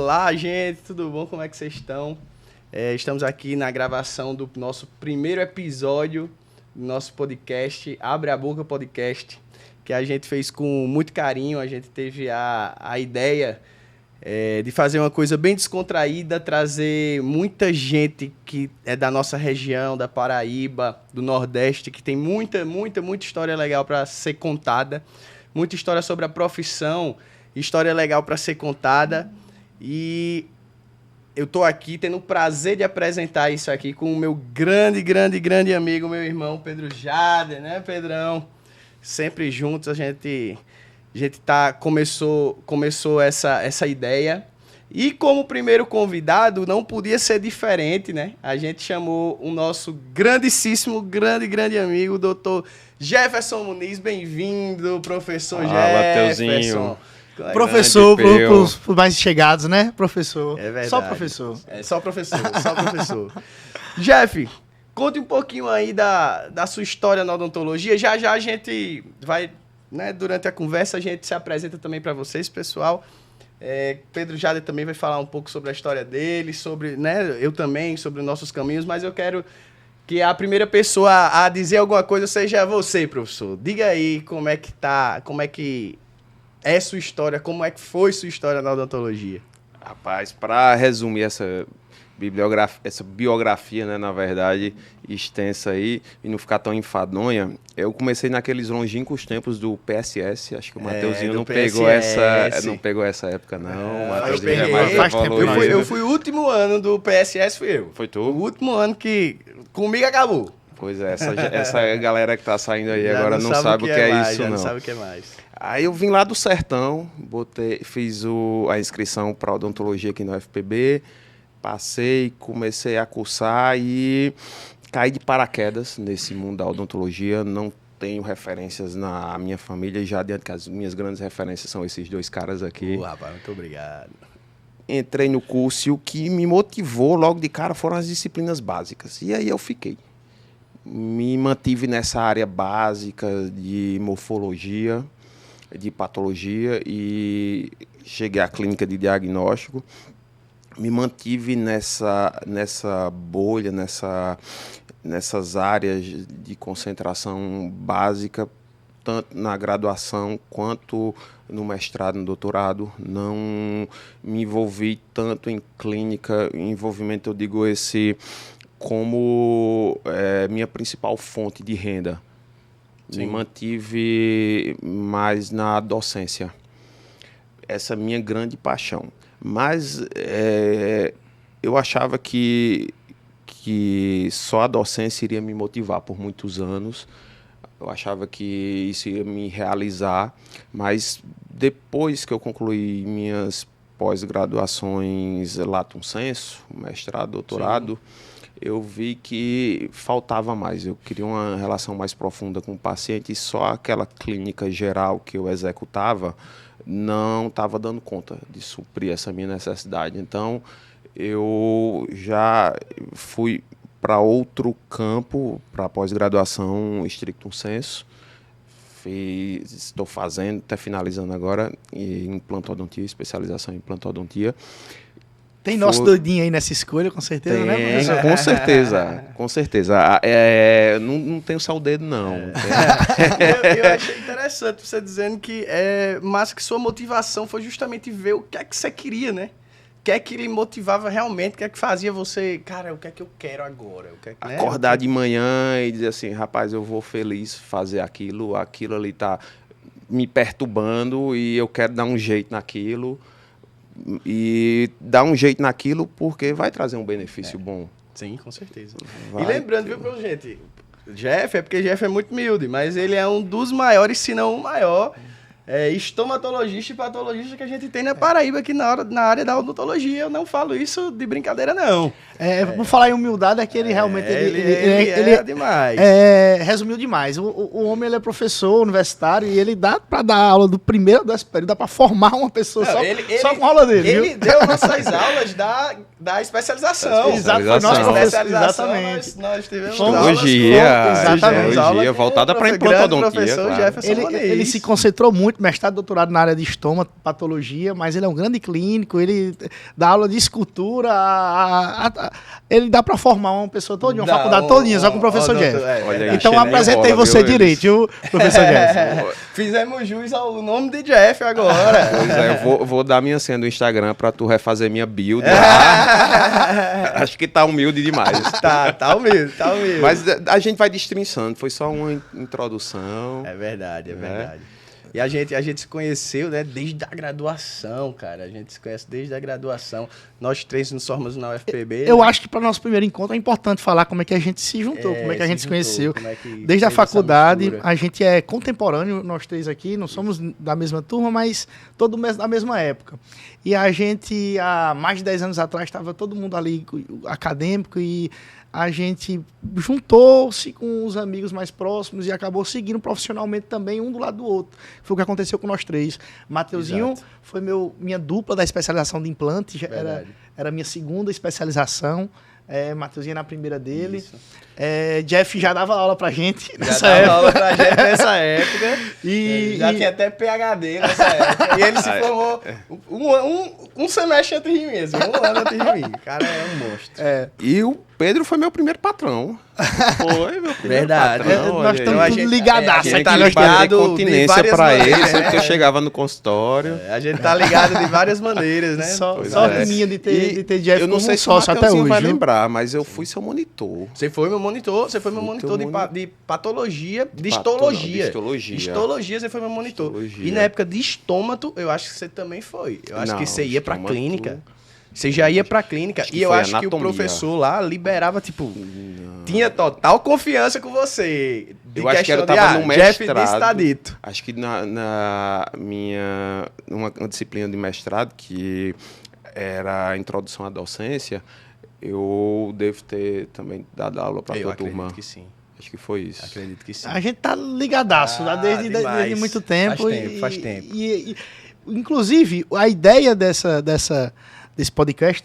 Olá, gente, tudo bom? Como é que vocês estão? Estamos aqui na gravação do nosso primeiro episódio do nosso podcast, Abre a Boca Podcast, que a gente fez com muito carinho. A gente teve a ideia de fazer uma coisa bem descontraída, trazer muita gente que é da nossa região, da Paraíba, do Nordeste, que tem muita história legal para ser contada, muita história sobre a profissão, história legal para ser contada. E eu tô aqui tendo o prazer de apresentar isso aqui com o meu grande amigo, meu irmão Pedro Jader, né, Pedrão? Sempre juntos, a gente começou essa ideia. E como primeiro convidado, não podia ser diferente, né? A gente chamou o nosso grandíssimo, grande amigo, doutor Jefferson Muniz. Bem-vindo, professor Jefferson. Mateuzinho. Professor, para os mais chegados, né? Professor. É verdade. Só professor. Só professor. Jeff, conte um pouquinho aí da sua história na odontologia. Já a gente vai, né, durante a conversa, a gente se apresenta também para vocês, pessoal. Pedro Jader também vai falar um pouco sobre a história dele, sobre, né, eu também, sobre os nossos caminhos, mas eu quero que a primeira pessoa a dizer alguma coisa seja você, professor. Diga aí como é que é sua história, como é que foi sua história na odontologia. Rapaz, para resumir essa biografia, né, na verdade, extensa aí, e não ficar tão enfadonha, eu comecei naqueles longínquos tempos do PSS, acho que o Mateuzinho não pegou essa época, não. Eu peguei, eu fui o último ano do PSS, fui eu. Foi tu? O último ano que comigo acabou. Pois é, essa galera que tá saindo aí agora não sabe o que é isso, não. Não sabe o que é mais. Aí eu vim lá do sertão, fiz a inscrição para odontologia aqui no UFPB, passei, comecei a cursar e caí de paraquedas nesse mundo da odontologia. Não tenho referências na minha família, já adianto que as minhas grandes referências são esses dois caras aqui. Rapaz, muito obrigado. Entrei no curso e o que me motivou logo de cara foram as disciplinas básicas. E aí eu fiquei. Me mantive nessa área básica de morfologia, de patologia, e cheguei à clínica de diagnóstico. Me mantive nessa bolha, nessas áreas de concentração básica, tanto na graduação quanto no mestrado, no doutorado. Não me envolvi tanto em clínica. Envolvimento, eu digo esse como minha principal fonte de renda. Sim. Me mantive mais na docência. Essa é a minha grande paixão. Mas eu achava que só a docência iria me motivar por muitos anos. Eu achava que isso ia me realizar. Mas depois que eu concluí minhas pós-graduações lato sensu, mestrado, doutorado, sim, eu vi que faltava mais. Eu queria uma relação mais profunda com o paciente e só aquela clínica geral que eu executava não estava dando conta de suprir essa minha necessidade. Então, eu já fui para outro campo, para pós-graduação stricto sensu. Estou fazendo, até finalizando agora, em implantodontia, especialização em implantodontia. Tem nosso doidinho aí nessa escolha, com certeza, tem, né, professor? Com certeza. Não tenho só o dedo, não. Eu achei interessante você dizendo que mas que sua motivação foi justamente ver o que é que você queria, né? O que é que lhe motivava realmente, o que é que fazia você, cara, o que é que eu quero agora? Acordar de manhã e dizer assim, rapaz, eu vou feliz fazer aquilo ali tá me perturbando e eu quero dar um jeito naquilo. E dar um jeito naquilo porque vai trazer um benefício bom. Sim, com certeza. E lembrando, viu, gente, Jeff porque Jeff é muito humilde, mas ele é um dos maiores, se não o maior, estomatologista e patologista que a gente tem na Paraíba aqui na área da odontologia. Eu não falo isso de brincadeira, não. Por falar em humildade, é que ele realmente... Ele é demais. Resumiu demais. O homem, ele é professor universitário e ele dá para dar aula do primeiro ao 10º período, dá para formar uma pessoa só com a aula dele. Ele deu nossas aulas da especialização. Exato, foi nossa especialização. Exatamente. Nós tivemos Histologia voltada para implantodontia. Jefferson Muniz. Ele se concentrou muito mestrado e doutorado na área de estômago, patologia, mas ele é um grande clínico, ele dá aula de escultura, ele dá para formar uma pessoa todinha, uma faculdade todinha, só com o professor Jeff. Então apresentei você direito, viu, professor Jeff? Fizemos jus ao nome de Jeff agora. Pois é, eu vou dar minha senha do Instagram para tu refazer minha build lá. Acho que tá humilde demais. Tá humilde. Mas a gente vai destrinçando, foi só uma introdução. É verdade. E a gente se conheceu, né, desde a graduação, cara. A gente se conhece desde a graduação. Nós três nos formamos na UFPB. Eu acho que para nosso primeiro encontro é importante falar como é que a gente se juntou, como é que a gente se conheceu. Desde a faculdade, a gente é contemporâneo, nós três aqui, não somos da mesma turma, mas todo mundo da mesma época. E a gente, há mais de 10 anos atrás, estava todo mundo ali acadêmico e a gente juntou-se com os amigos mais próximos e acabou seguindo profissionalmente também, um do lado do outro. Foi o que aconteceu com nós três. Mateuzinho foi minha dupla da especialização de implante, era minha segunda especialização. Mateuzinho na primeira dele. Jeff já dava aula pra gente nessa época. Já tinha até PhD nessa época. E ele se formou um semestre antes de mim mesmo, um ano antes de mim. O cara é um monstro. E o Pedro foi meu primeiro patrão. Foi meu primeiro patrão. Nós estamos tudo ligadaços. A gente tá ligado continência pra ele, sempre que eu chegava no consultório. A gente tá ligado de várias maneiras, né? Sorte minha de ter Jeff como sócio até hoje. Vai lembrar, mas eu fui seu monitor. Você foi meu monitor de patologia, de histologia. Histologia, você foi meu monitor. E na época de estômago, eu acho que você também foi. Eu acho que você ia pra clínica. Você já ia pra clínica. E eu acho que o professor lá liberava, tipo... Tinha total confiança com você. Eu acho que eu tava no mestrado. Jeff disse, tá dito. Acho que na minha... Uma disciplina de mestrado, que era a introdução à docência, eu devo ter também dado aula pra tua turma. Eu acredito que sim. Acho que foi isso. Acredito que sim. A gente tá ligadaço desde muito tempo. Faz tempo. Inclusive, a ideia desse podcast,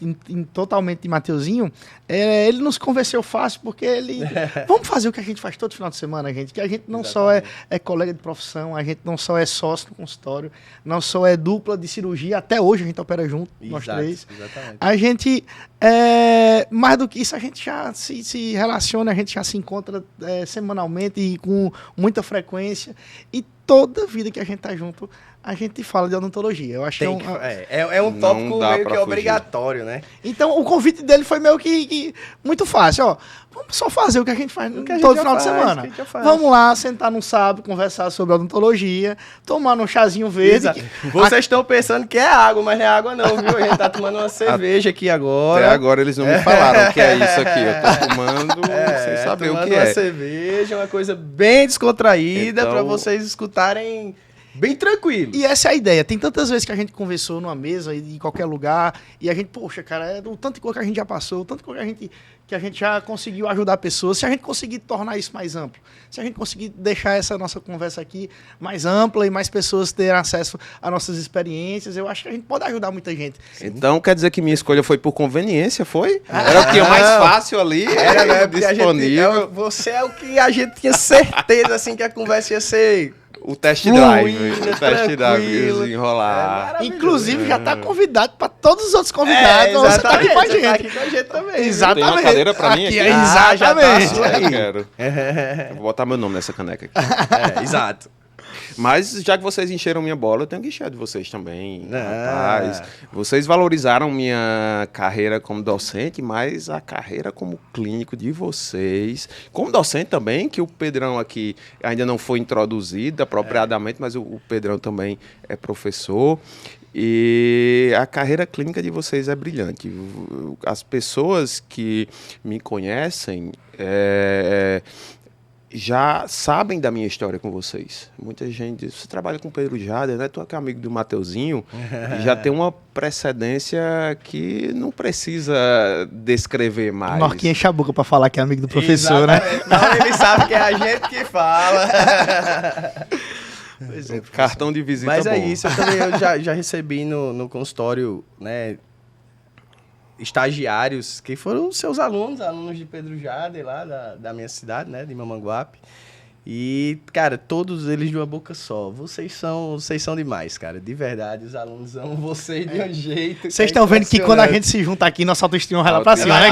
totalmente de Mateuzinho, ele nos convenceu fácil, porque ele... Vamos fazer o que a gente faz todo final de semana, gente, que a gente não só é colega de profissão, a gente não só é sócio no consultório, não só é dupla de cirurgia, até hoje a gente opera junto, nós três. Exatamente. A gente, mais do que isso, a gente já se relaciona, a gente já se encontra semanalmente e com muita frequência, e toda vida que a gente tá junto, a gente fala de odontologia. Eu acho que é um tópico meio que obrigatório, né? Então, o convite dele foi meio que muito fácil, ó. Vamos só fazer o que a gente faz todo final de semana. Vamos lá, sentar num sábado, conversar sobre odontologia, tomar um chazinho verde. Vocês estão pensando que é água, mas não é água não, viu? A gente tá tomando uma cerveja aqui agora. Até agora eles não me falaram o que é isso aqui. Eu tô tomando sem saber o que é. Uma cerveja, uma coisa bem descontraída, então... para vocês escutarem... Bem tranquilo. E essa é a ideia. Tem tantas vezes que a gente conversou numa mesa, em qualquer lugar, e a gente, poxa, cara, o tanto de coisa que a gente já passou, o tanto de coisa que a gente já conseguiu ajudar pessoas. Se a gente conseguir tornar isso mais amplo, se a gente conseguir deixar essa nossa conversa aqui mais ampla e mais pessoas terem acesso às nossas experiências, eu acho que a gente pode ajudar muita gente. Então, quer dizer que minha escolha foi por conveniência, foi? Era o que é mais fácil ali, era, né, disponível. Você é o que a gente tinha certeza, assim, que a conversa ia ser... O test drive, desenrolar. Inclusive, já está convidado para todos os outros convidados. Você está aqui com a gente. Tá aqui com a gente também. Exatamente. Tem uma cadeira para mim aqui? Exatamente. Eu quero. Eu vou botar meu nome nessa caneca aqui. Exato. Mas já que vocês encheram minha bola, eu tenho que encher de vocês também. Rapaz, vocês valorizaram minha carreira como docente, mas a carreira como clínico de vocês. Como docente também, que o Pedrão aqui ainda não foi introduzido apropriadamente, mas o Pedrão também é professor. E a carreira clínica de vocês é brilhante. As pessoas que me conhecem... já sabem da minha história com vocês. Muita gente diz, você trabalha com o Pedro Jader, né? Tu é amigo do Mateuzinho. E já tem uma precedência que não precisa descrever mais. O Norquinha enche a boca pra falar que é amigo do professor, né? Não, ele sabe que é a gente que fala. Pois é, cartão de visita. Mas bom. É isso, eu já recebi no consultório, né, estagiários que foram seus alunos de Pedro Jader, lá da minha cidade, né, de Mamanguape. E, cara, todos eles de uma boca só. Vocês são demais, cara. De verdade, os alunos amam vocês de um jeito. Vocês estão vendo que quando a gente se junta aqui, nossa autoestima vai lá pra cima, né?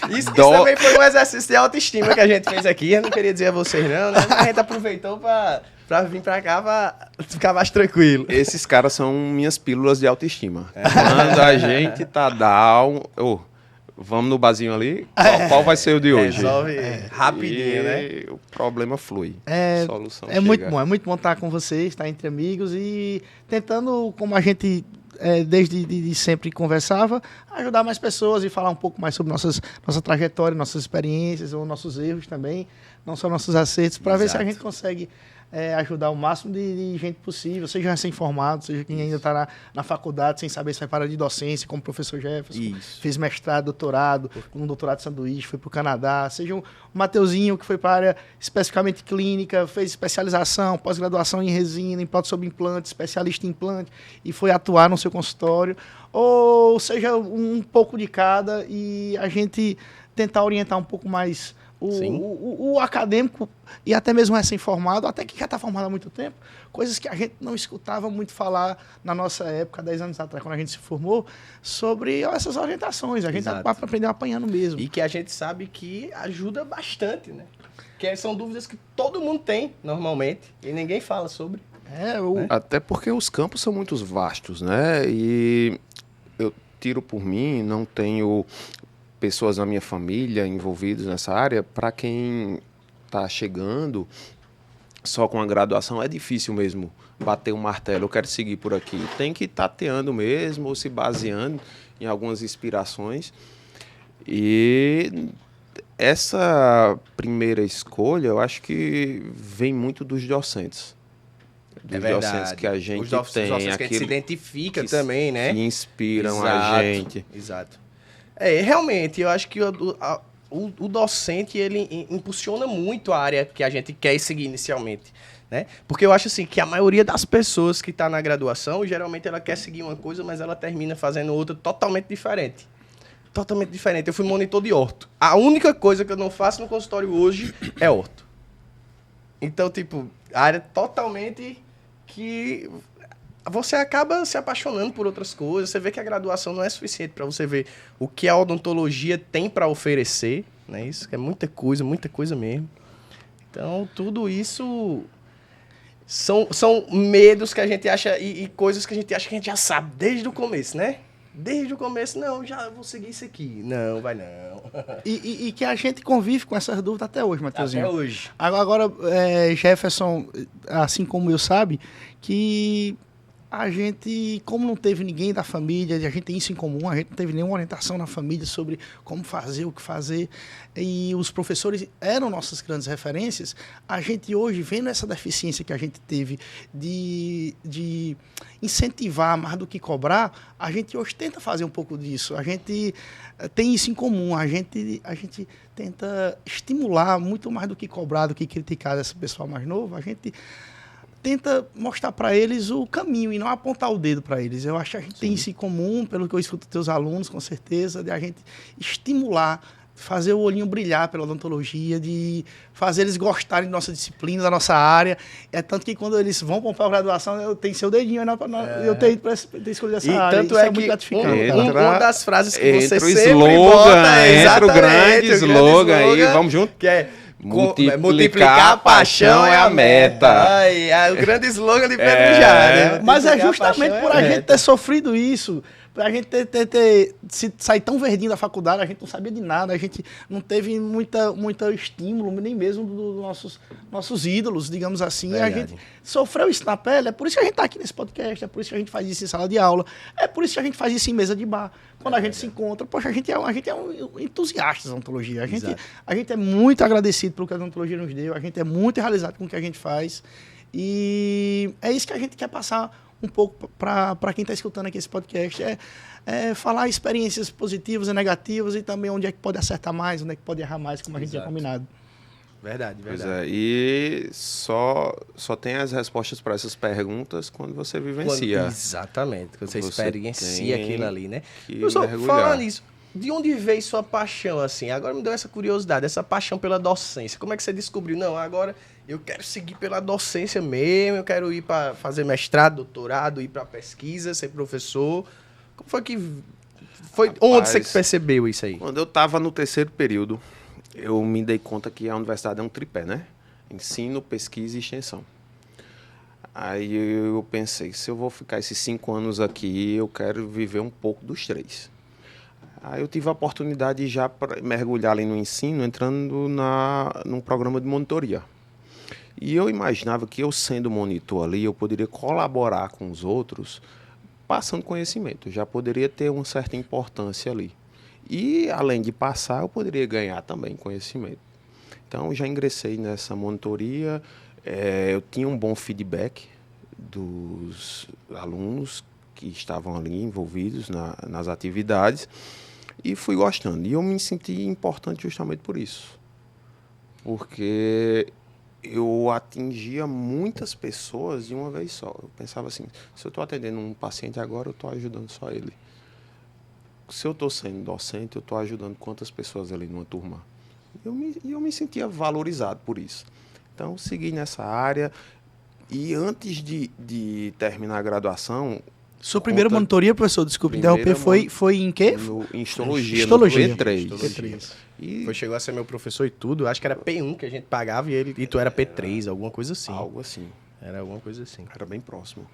Isso também foi um exercício de autoestima que a gente fez aqui. Eu não queria dizer a vocês, não, né? A gente aproveitou pra vir pra cá pra ficar mais tranquilo. Esses caras são minhas pílulas de autoestima. Quando a gente tá down... Vamos no barzinho ali? Qual vai ser o de hoje? Resolve rapidinho, né? O problema flui. Solução chega. É muito bom estar com vocês, estar entre amigos e tentando, como a gente desde sempre conversava, ajudar mais pessoas e falar um pouco mais sobre nossa trajetória, nossas experiências ou nossos erros também, não só nossos acertos, para ver se a gente consegue ajudar o máximo de gente possível, seja recém-formado, seja quem ainda está na faculdade sem saber se vai parar de docência, como o professor Jefferson, fez mestrado, doutorado, um doutorado de sanduíche, foi para o Canadá, seja o Mateuzinho, que foi para a área especificamente clínica, fez especialização, pós-graduação em resina, em prótese sobre implante, especialista em implante, e foi atuar no seu consultório, ou seja, um pouco de cada, e a gente tentar orientar um pouco mais o acadêmico e até mesmo recém-formado, até que já está formado há muito tempo, coisas que a gente não escutava muito falar na nossa época, 10 anos atrás, quando a gente se formou, sobre essas orientações. A gente aprendeu apanhando mesmo. E que a gente sabe que ajuda bastante, né? Que são dúvidas que todo mundo tem, normalmente, e ninguém fala sobre. Até porque os campos são muito vastos, né? E eu tiro por mim, não tenho pessoas na minha família envolvidas nessa área. Para quem está chegando só com a graduação, é difícil mesmo bater um martelo, eu quero seguir por aqui. Tem que ir tateando mesmo, ou se baseando em algumas inspirações. E essa primeira escolha, eu acho que vem muito dos docentes. Dos docentes que a gente tem. Os docentes que a gente se identifica também, né? Que inspiram a gente. Exato. Realmente, eu acho que o docente, ele impulsiona muito a área que a gente quer seguir inicialmente, né? Porque eu acho assim, que a maioria das pessoas que está na graduação, geralmente ela quer seguir uma coisa, mas ela termina fazendo outra totalmente diferente. Totalmente diferente. Eu fui monitor de orto. A única coisa que eu não faço no consultório hoje é orto. Então, tipo, a área totalmente que você acaba se apaixonando por outras coisas. Você vê que a graduação não é suficiente para você ver o que a odontologia tem para oferecer, né? Isso é muita coisa mesmo. Então, tudo isso são medos que a gente acha e coisas que a gente acha que a gente já sabe desde o começo, né? Desde o começo, não, já vou seguir isso aqui. Não, vai não. E que a gente convive com essas dúvidas até hoje, Mateuzinho. Até hoje. Agora, Jefferson, assim como eu, sabe que a gente, como não teve ninguém da família, a gente tem isso em comum, a gente não teve nenhuma orientação na família sobre como fazer, o que fazer, e os professores eram nossas grandes referências, a gente hoje, vendo essa deficiência que a gente teve de incentivar mais do que cobrar, a gente hoje tenta fazer um pouco disso, a gente tem isso em comum, a gente tenta estimular muito mais do que cobrar, do que criticar esse pessoal mais novo, a gente tenta mostrar para eles o caminho e não apontar o dedo para eles. Eu acho que a gente tem isso em comum, pelo que eu escuto dos teus alunos, com certeza, de a gente estimular, fazer o olhinho brilhar pela odontologia, de fazer eles gostarem da nossa disciplina, da nossa área. É tanto que quando eles vão para a graduação, eu tenho seu dedinho, eu tenho para escolher essa área. Tanto é muito que gratificante. Uma das frases que você sempre slogan, bota... Entra o grande slogan aí, vamos junto. Que é... Multiplicar a paixão é a meta. O grande slogan de Pedro já, né? Mas é justamente por a gente ter sofrido isso, pra gente ter sair tão verdinho da faculdade, a gente não sabia de nada, a gente não teve muita estímulo, nem mesmo dos nossos ídolos, digamos assim. A gente sofreu isso na pele, é por isso que a gente tá aqui nesse podcast, é por isso que a gente faz isso em sala de aula, é por isso que a gente faz isso em mesa de bar. Quando a gente se encontra, poxa, a gente é um entusiasta da odontologia. A gente é muito agradecido pelo que a odontologia nos deu, a gente é muito realizado com o que a gente faz. E é isso que a gente quer passar um pouco para quem está escutando aqui esse podcast. É falar experiências positivas e negativas e também onde é que pode acertar mais, onde é que pode errar mais, como a gente tinha combinado. Verdade. Pois e só tem as respostas para essas perguntas quando você vivencia. Exatamente, quando você experiencia aquilo ali, né? Falar nisso, de onde veio sua paixão, assim? Agora me deu essa curiosidade, essa paixão pela docência. Como é que você descobriu? Não, agora eu quero seguir pela docência mesmo, eu quero ir para fazer mestrado, doutorado, ir para pesquisa, ser professor. Como foi que... onde você percebeu isso aí? Quando eu estava no terceiro período, eu me dei conta que a universidade é um tripé, né? Ensino, pesquisa e extensão. Aí eu pensei, se eu vou ficar esses 5 anos aqui, eu quero viver um pouco dos 3. Aí eu tive a oportunidade de já mergulhar ali no ensino, entrando num programa de monitoria. E eu imaginava que eu, sendo monitor ali, eu poderia colaborar com os outros, passando conhecimento. Eu já poderia ter uma certa importância ali. E, além de passar, eu poderia ganhar também conhecimento. Então, já ingressei nessa monitoria. Eu tinha um bom feedback dos alunos que estavam ali envolvidos nas atividades e fui gostando. E eu me senti importante justamente por isso. Porque eu atingia muitas pessoas de uma vez só. Eu pensava assim, se eu estou atendendo um paciente agora, eu estou ajudando só ele. Se eu estou sendo docente, eu estou ajudando quantas pessoas ali numa turma. Eu me sentia valorizado por isso. Então, segui nessa área. E antes de terminar a graduação... Sua primeira monitoria, professor, desculpe interromper, foi em quê? Em histologia, histologia. No P3. E chegou a ser meu professor e tudo. Acho que era P1 que a gente pagava e tu era P3, alguma coisa assim. Algo assim. Era alguma coisa assim. Era bem próximo.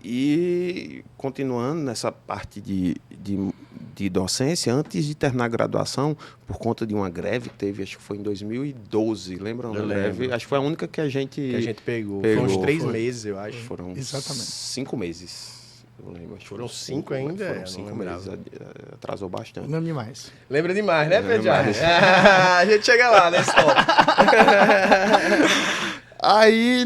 E continuando nessa parte de docência, antes de terminar a graduação, por conta de uma greve que teve, acho que foi em 2012, lembram da greve? Acho que foi a única que a gente pegou. Foram uns 3 meses, eu acho. Foram exatamente 5 meses. Eu lembro. Foram 5 ainda? Foram 5 meses. Atrasou bastante. Lembra demais. Lembra demais, né, Pedro? A gente chega lá, né, Aí,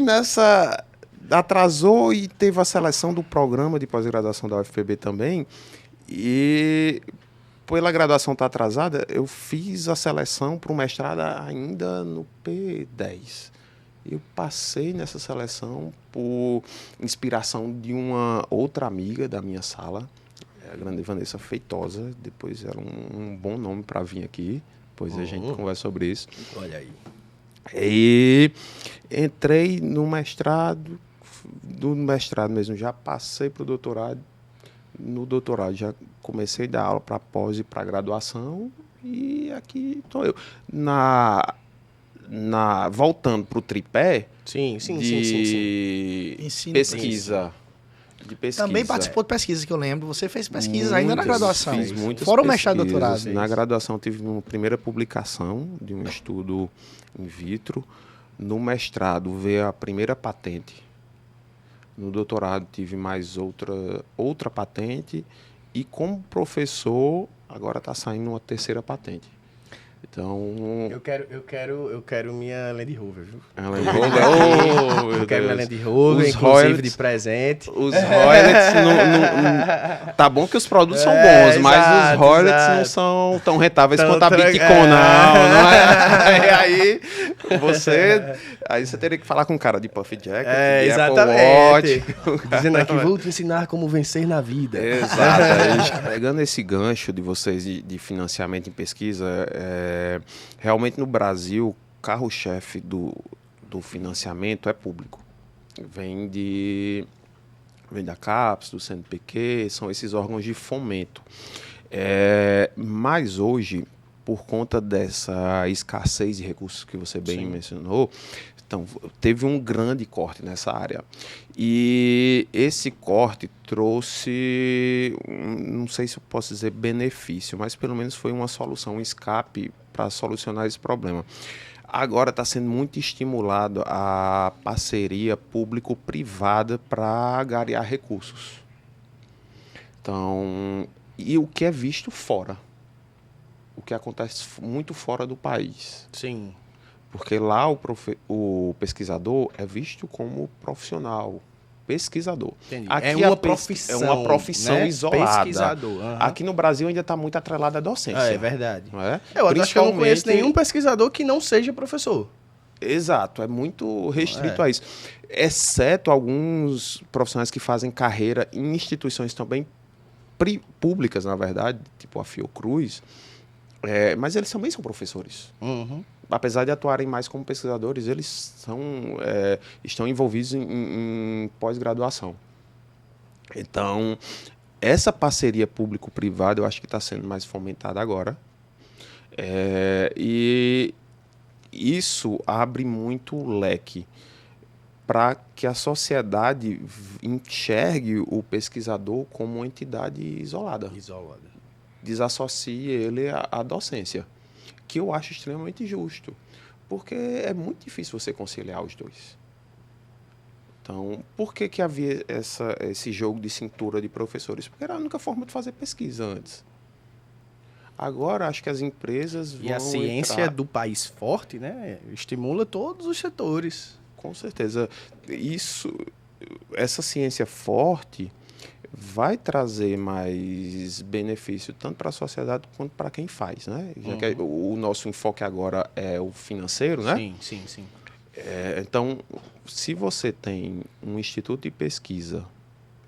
atrasou e teve a seleção do programa de pós-graduação da UFPB também. E, pela graduação estar atrasada, eu fiz a seleção para o mestrado ainda no P10. Eu passei nessa seleção por inspiração de uma outra amiga da minha sala, a grande Vanessa Feitosa. Depois era um bom nome para vir aqui. Depois a gente conversa sobre isso. Olha aí. E entrei no mestrado. Do mestrado mesmo, já passei para o doutorado. No doutorado já comecei a dar aula para pós e para graduação. E aqui estou eu. Voltando para o tripé sim. Ensino, pesquisa. De pesquisa. Também participou de pesquisa, que eu lembro. Você fez pesquisa ainda na graduação. Fiz muitas fora o mestrado e doutorado. Na graduação tive uma primeira publicação de um estudo in vitro. No mestrado veio a primeira patente. No doutorado tive mais outra patente. E como professor, agora está saindo uma terceira patente. Então... Eu quero minha Land Rover, viu? A Land Rover? Eu quero minha Land Rover, inclusive de presente. Os royalties não... Tá bom que os produtos são bons, mas os royalties não são tão rentáveis quanto a Bitcoin, não é? Aí você teria que falar com um cara de Puff Jacket, de exatamente. Apple Watch. Dizendo aqui, vou te ensinar como vencer na vida. Exato. Pegando esse gancho de vocês de financiamento em pesquisa, realmente no Brasil, o carro-chefe do financiamento é público. Vem da CAPES, do CNPq, são esses órgãos de fomento. Mas hoje, por conta dessa escassez de recursos que você bem mencionou, então, teve um grande corte nessa área. E esse corte trouxe, não sei se eu posso dizer benefício, mas pelo menos foi uma solução, um escape para solucionar esse problema. Agora está sendo muito estimulado a parceria público-privada para angariar recursos. Então, e o que é visto fora. O que acontece muito fora do país. Sim. Porque lá o pesquisador é visto como profissional, pesquisador. Aqui é uma profissão. É uma profissão, né? Isolada. Pesquisador. Aqui no Brasil ainda está muito atrelada à docência. É verdade. Não é? Eu acho que eu não conheço nenhum pesquisador que não seja professor. Exato, é muito restrito a isso. Exceto alguns profissionais que fazem carreira em instituições também públicas, na verdade, tipo a Fiocruz, mas eles também são professores. Uhum. Apesar de atuarem mais como pesquisadores, eles estão envolvidos em pós-graduação. Então, essa parceria público-privada eu acho que está sendo mais fomentada agora. E isso abre muito o leque para que a sociedade enxergue o pesquisador como uma entidade isolada. Desassocie ele à docência, que eu acho extremamente justo, porque é muito difícil você conciliar os dois. Então, por que havia esse jogo de cintura de professores? Porque era a única forma de fazer pesquisa antes. Agora, acho que as empresas vão E a ciência entrar... do país forte, né, estimula todos os setores. Com certeza. Essa ciência forte vai trazer mais benefício tanto para a sociedade quanto para quem faz, né? Já que o nosso enfoque agora é o financeiro, né? Sim. Então, se você tem um instituto de pesquisa,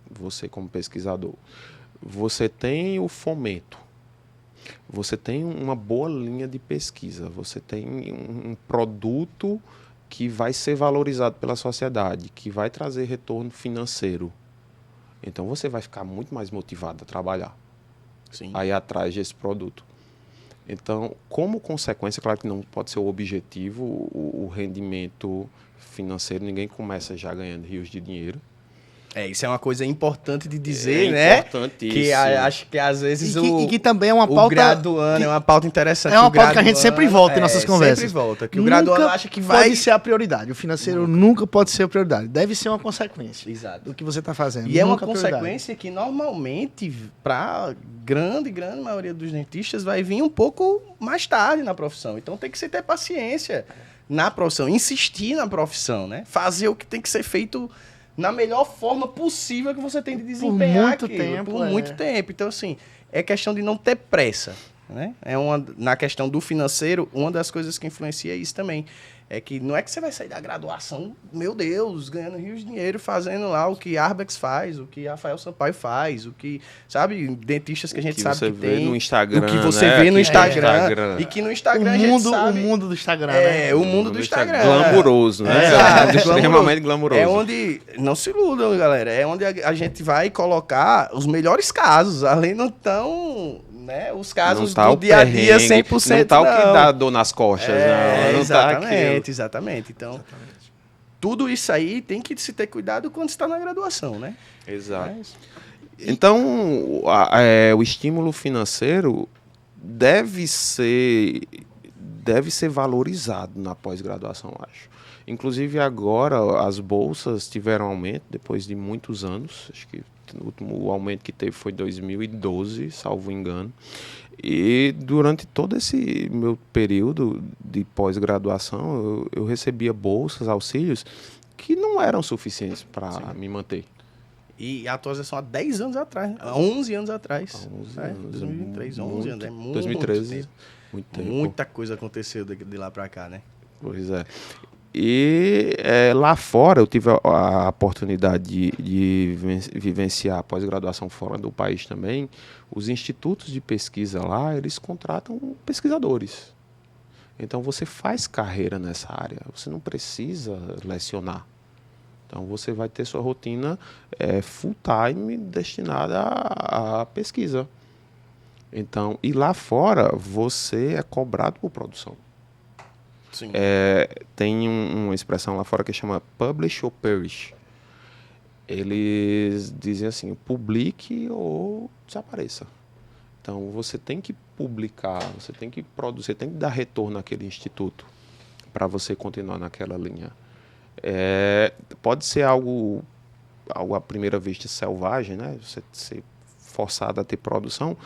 você como pesquisador, você tem o fomento, você tem uma boa linha de pesquisa, você tem um produto que vai ser valorizado pela sociedade, que vai trazer retorno financeiro. Então, você vai ficar muito mais motivado a trabalhar. Sim. Aí atrás desse produto. Então, como consequência, claro que não pode ser o objetivo, o rendimento financeiro, ninguém começa já ganhando rios de dinheiro. Isso é uma coisa importante de dizer, né? Importantíssimo. Que acho que às vezes e que também é uma pauta... O graduando é uma pauta interessante. É uma pauta que a gente sempre volta em nossas conversas. Sempre volta, que o graduando acha que vai... pode ser a prioridade. O financeiro nunca pode ser a prioridade. Deve ser uma consequência. Exato. Do que você está fazendo. E é uma consequência que normalmente, para grande maioria dos dentistas, vai vir um pouco mais tarde na profissão. Então tem que se ter paciência na profissão, insistir na profissão, né? Fazer o que tem que ser feito na melhor forma possível que você tem de desempenhar por muito tempo. Então, assim, é questão de não ter pressa, né? Na questão do financeiro, uma das coisas que influencia isso também. É que não é que você vai sair da graduação, meu Deus, ganhando rios de dinheiro, fazendo lá o que Arbex faz, o que Rafael Sampaio faz, o que, sabe, dentistas que a gente sabe que tem. No Instagram, o que você vê no Instagram. E que no Instagram a gente sabe... O mundo do Instagram, né? O mundo do Instagram. Glamuroso, né? Extremamente glamuroso. É onde... Não se iludam, galera. É onde a gente vai colocar os melhores casos. Ali não estão... Né? Os casos do dia a dia 100%. Não tá o que dá dor nas costas. Não Exatamente. Então, tudo isso aí tem que se ter cuidado quando está na graduação, né? Exato. Então, o estímulo financeiro deve ser valorizado na pós-graduação, eu acho. Inclusive, agora, as bolsas tiveram aumento depois de muitos anos. Acho que o aumento que teve foi em 2012, salvo engano. E durante todo esse meu período de pós-graduação, eu recebia bolsas, auxílios, que não eram suficientes para me manter. E a atualização há 10 anos atrás, 11 anos atrás. 11 anos. 2003, 11 anos. 2013, muito tempo. Muita coisa aconteceu de lá para cá, né? Pois é. E lá fora eu tive a oportunidade de vivenciar a pós-graduação fora do país também. Os institutos de pesquisa lá, eles contratam pesquisadores. Então você faz carreira nessa área, você não precisa lecionar. Então você vai ter sua rotina full time destinada à pesquisa. Então, e lá fora você é cobrado por produção. Sim. Tem uma expressão lá fora que chama publish or perish. Eles dizem assim, publique ou desapareça. Então, você tem que publicar, você tem que produzir, você tem que dar retorno àquele instituto para você continuar naquela linha. Pode ser algo à primeira vista selvagem, né? Você ser forçado a ter produção,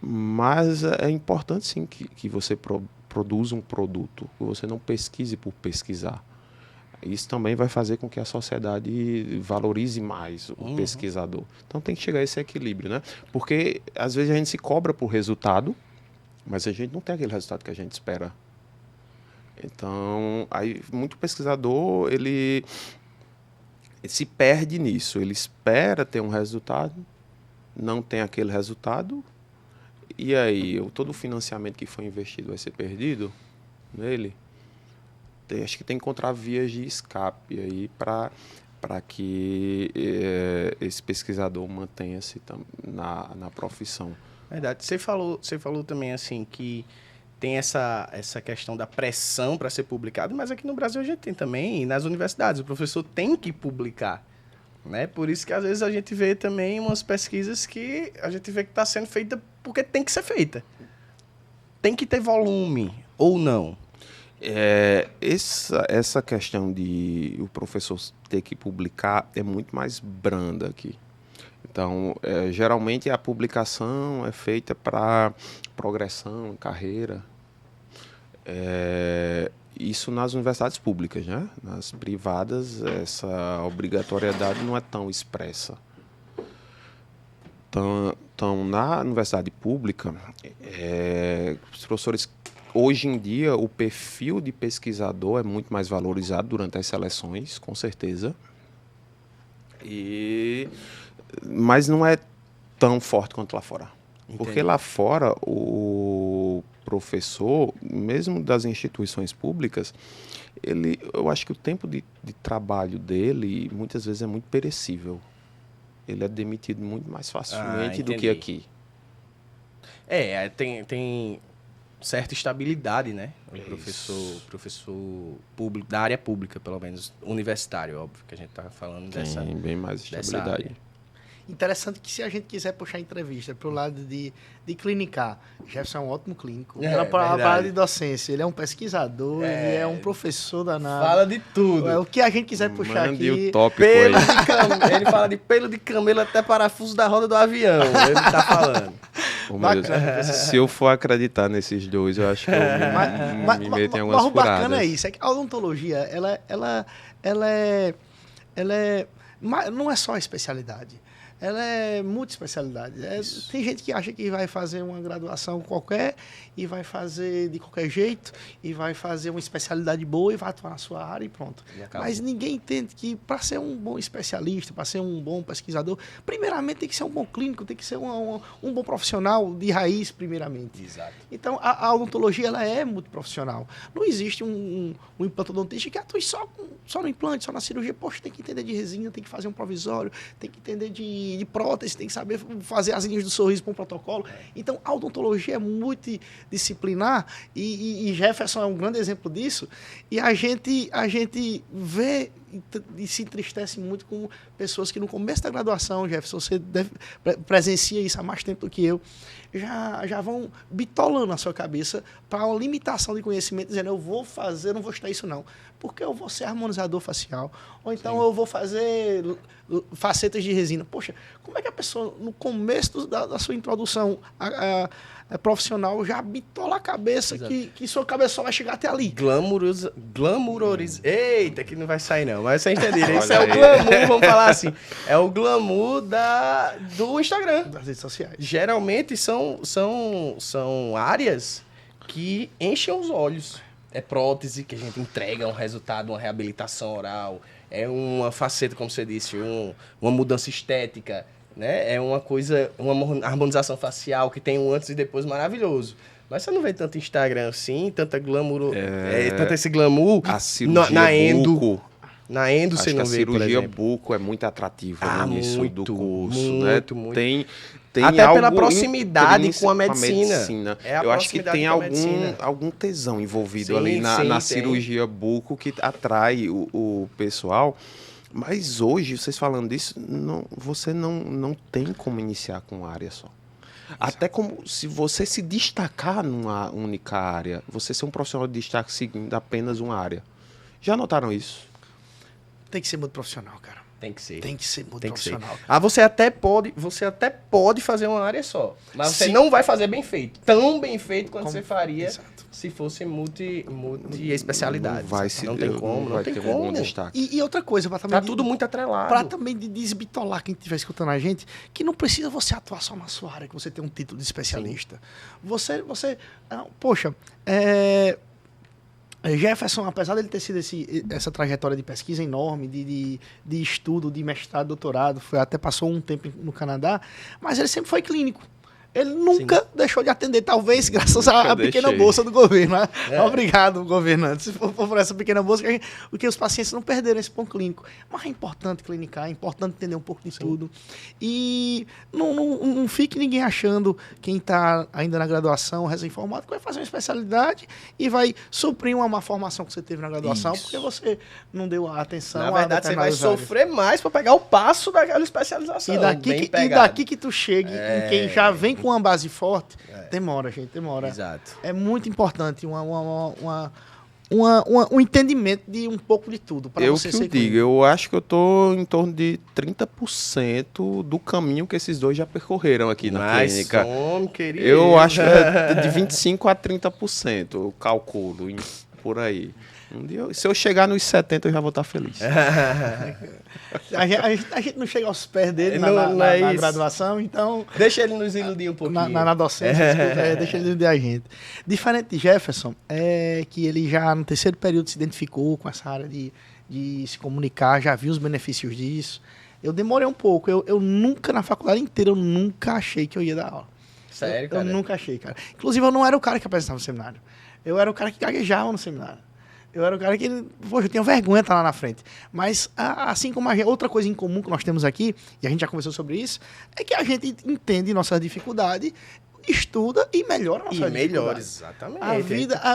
mas é importante sim que você produza um produto, que você não pesquise por pesquisar. Isso também vai fazer com que a sociedade valorize mais o pesquisador. Então tem que chegar a esse equilíbrio, né? Porque às vezes a gente se cobra por resultado, mas a gente não tem aquele resultado que a gente espera. Então, aí muito pesquisador, ele se perde nisso. Ele espera ter um resultado, não tem aquele resultado, e aí todo o financiamento que foi investido vai ser perdido nele? Acho que tem que encontrar vias de escape aí para que esse pesquisador mantenha-se na profissão. Verdade. Você falou também assim que tem essa questão da pressão para ser publicado, mas aqui no Brasil a gente tem também, nas universidades, o professor tem que publicar. Né? Por isso que às vezes a gente vê também umas pesquisas que a gente vê que está sendo feita porque tem que ser feita. Tem que ter volume, ou não? Essa questão de o professor ter que publicar é muito mais branda aqui. Então, geralmente a publicação é feita para progressão, carreira. Isso nas universidades públicas, né? Nas privadas, essa obrigatoriedade não é tão expressa. Então na universidade pública, os professores, hoje em dia, o perfil de pesquisador é muito mais valorizado durante as seleções, com certeza. Mas não é tão forte quanto lá fora. Entendi. Porque lá fora, o professor, mesmo das instituições públicas, eu acho que o tempo de trabalho dele, muitas vezes, é muito perecível. Ele é demitido muito mais facilmente do que aqui. Tem certa estabilidade, né? O professor público, da área pública, pelo menos, universitário, óbvio, que a gente está falando dessa... Tem bem mais estabilidade. Interessante que se a gente quiser puxar a entrevista para o lado de clinicar, Jefferson é um ótimo clínico. Para a área de docência, ele é um pesquisador, ele é um professor danado. Fala de tudo. O que a gente quiser puxar aqui... O tópico pelo de camelo, ele fala de pelo de camelo até parafuso da roda do avião. Ele está falando. Se eu for acreditar nesses dois, eu acho que eu me meto em algumas furadas. O bacana é isso, é que a odontologia, ela não é só a especialidade. Ela é multiespecialidade. Tem gente que acha que vai fazer uma graduação qualquer e vai fazer de qualquer jeito e vai fazer uma especialidade boa e vai atuar na sua área e pronto. Mas ninguém entende que para ser um bom especialista, para ser um bom pesquisador, primeiramente tem que ser um bom clínico, tem que ser um bom profissional de raiz, primeiramente. Exato. Então, a odontologia ela é multiprofissional. Não existe um implantodontista que atue só no implante, só na cirurgia. Poxa, tem que entender de resina, tem que fazer um provisório, tem que entender de prótese, tem que saber fazer as linhas do sorriso para um protocolo. Então, a odontologia é multidisciplinar e Jefferson é um grande exemplo disso. E a gente vê e se entristece muito com pessoas que no começo da graduação, Jefferson, você presencia isso há mais tempo do que eu, já vão bitolando na sua cabeça para uma limitação de conhecimento, dizendo, eu vou fazer, não vou estudar isso não, porque eu vou ser harmonizador facial, ou então eu vou fazer facetas de resina. Poxa, como é que a pessoa, no começo da sua introdução profissional, já bitola a cabeça que sua cabeça só vai chegar até ali? Eita, que não vai sair não, mas vocês entenderam. Isso é o glamour, vamos falar assim. É o glamour do Instagram. Das redes sociais. Geralmente são áreas que enchem os olhos. É prótese que a gente entrega um resultado, uma reabilitação oral. É uma faceta, como você disse, uma mudança estética. Né? É uma coisa, uma harmonização facial que tem um antes e depois maravilhoso. Mas você não vê tanto Instagram assim, tanta glamour, tanto esse glamour a cirurgia na endo. buco. Na endo você não vê, por exemplo. A cirurgia buco é muito atrativa no início do curso. Muito. Tem até algo pela proximidade com a medicina. Eu acho que tem algum tesão envolvido na cirurgia buco que atrai o pessoal. Mas hoje, vocês falando disso, você não tem como iniciar com uma área só. Até como se você se destacar numa única área, você ser um profissional de destaque seguindo apenas uma área. Já notaram isso? Tem que ser muito profissional, cara. Tem que ser. Tem que ser muito profissional. Você até pode fazer uma área só, mas você não vai fazer bem feito. Tão bem feito quanto você faria se fosse multi-especialidade. Não tem como. Um bom destaque. E outra coisa, tá tudo muito atrelado. Para também desbitolar quem estiver escutando a gente, que não precisa você atuar só na sua área, que você tem um título de especialista. Poxa, Jefferson, apesar dele ter sido essa trajetória de pesquisa enorme, de estudo, de mestrado, doutorado, até passou um tempo no Canadá, mas ele sempre foi clínico. Ele nunca deixou de atender, talvez graças à pequena bolsa do governo. Né? Obrigado, governante, se for por essa pequena bolsa, porque os pacientes não perderam esse ponto clínico. Mas é importante clinicar, é importante entender um pouco de tudo. E não fique ninguém achando, quem está ainda na graduação, recém-formado, que vai fazer uma especialidade e vai suprir uma má formação que você teve na graduação, porque você não deu a atenção. Na verdade, você vai sofrer mais para pegar o passo daquela especialização. E daqui que tu chegue, em quem já vem com uma base forte, demora, gente, demora. Exato. É muito importante um entendimento de um pouco de tudo. Eu digo, eu acho que eu estou em torno de 30% do caminho que esses dois já percorreram aqui na clínica. Querido. Eu acho que é de 25% a 30%, eu calculo, por aí. Um dia, se eu chegar nos 70, eu já vou estar feliz. A gente não chega aos pés dele na graduação, então... Deixa ele nos iludir um pouquinho. Na docência, desculpa, deixa ele iludir a gente. Diferente de Jefferson, é que ele já no terceiro período se identificou com essa área de se comunicar, já viu os benefícios disso. Eu demorei um pouco, eu nunca, na faculdade inteira, eu nunca achei que eu ia dar aula. Sério, cara? Eu nunca achei, cara. Inclusive, eu não era o cara que apresentava no seminário. Eu era o cara que gaguejava no seminário. Eu era o cara que, poxa, eu tinha vergonha de estar lá na frente. Mas, assim como outra coisa em comum que nós temos aqui, e a gente já conversou sobre isso, é que a gente entende nossas dificuldades, estuda e melhora nossas dificuldades. E melhora, exatamente. A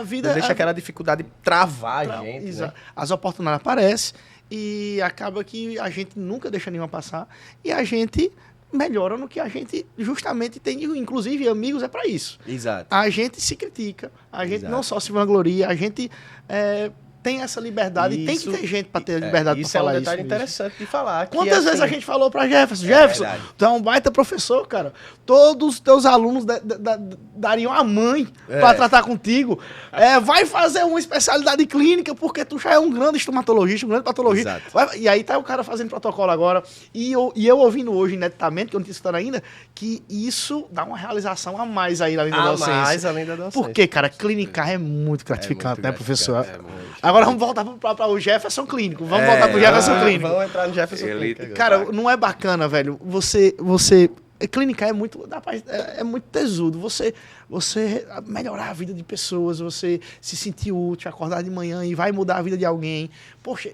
vida... Não deixa aquela dificuldade travar a gente, né? As oportunidades aparecem e acaba que a gente nunca deixa nenhuma passar e a gente melhora no que a gente justamente tem, inclusive amigos é para isso. Exato. A gente se critica, a gente não só se vangloria, a gente tem essa liberdade e tem que ter gente para ter liberdade para falar isso. Isso é um detalhe interessante de falar. Quantas vezes a gente falou para Jefferson, tu é um baita professor, cara. Todos os teus alunos dariam a mãe para tratar contigo. Vai fazer uma especialidade clínica porque tu já é um grande estomatologista, um grande patologista. E aí tá o cara fazendo protocolo agora. E eu ouvindo hoje, ineditamente, que eu não tinha escutado ainda, que isso dá uma realização a mais aí além da docência. A mais além da docência. Porque, cara, clinicar é muito gratificante, né, professor? Agora vamos voltar para o Jefferson clínico. Vamos voltar pro Jefferson clínico. Vamos entrar no Jefferson clínico. Cara, não é bacana, velho. Você clinicar é muito tesudo. Você melhorar a vida de pessoas, você se sentir útil, acordar de manhã e vai mudar a vida de alguém. Poxa,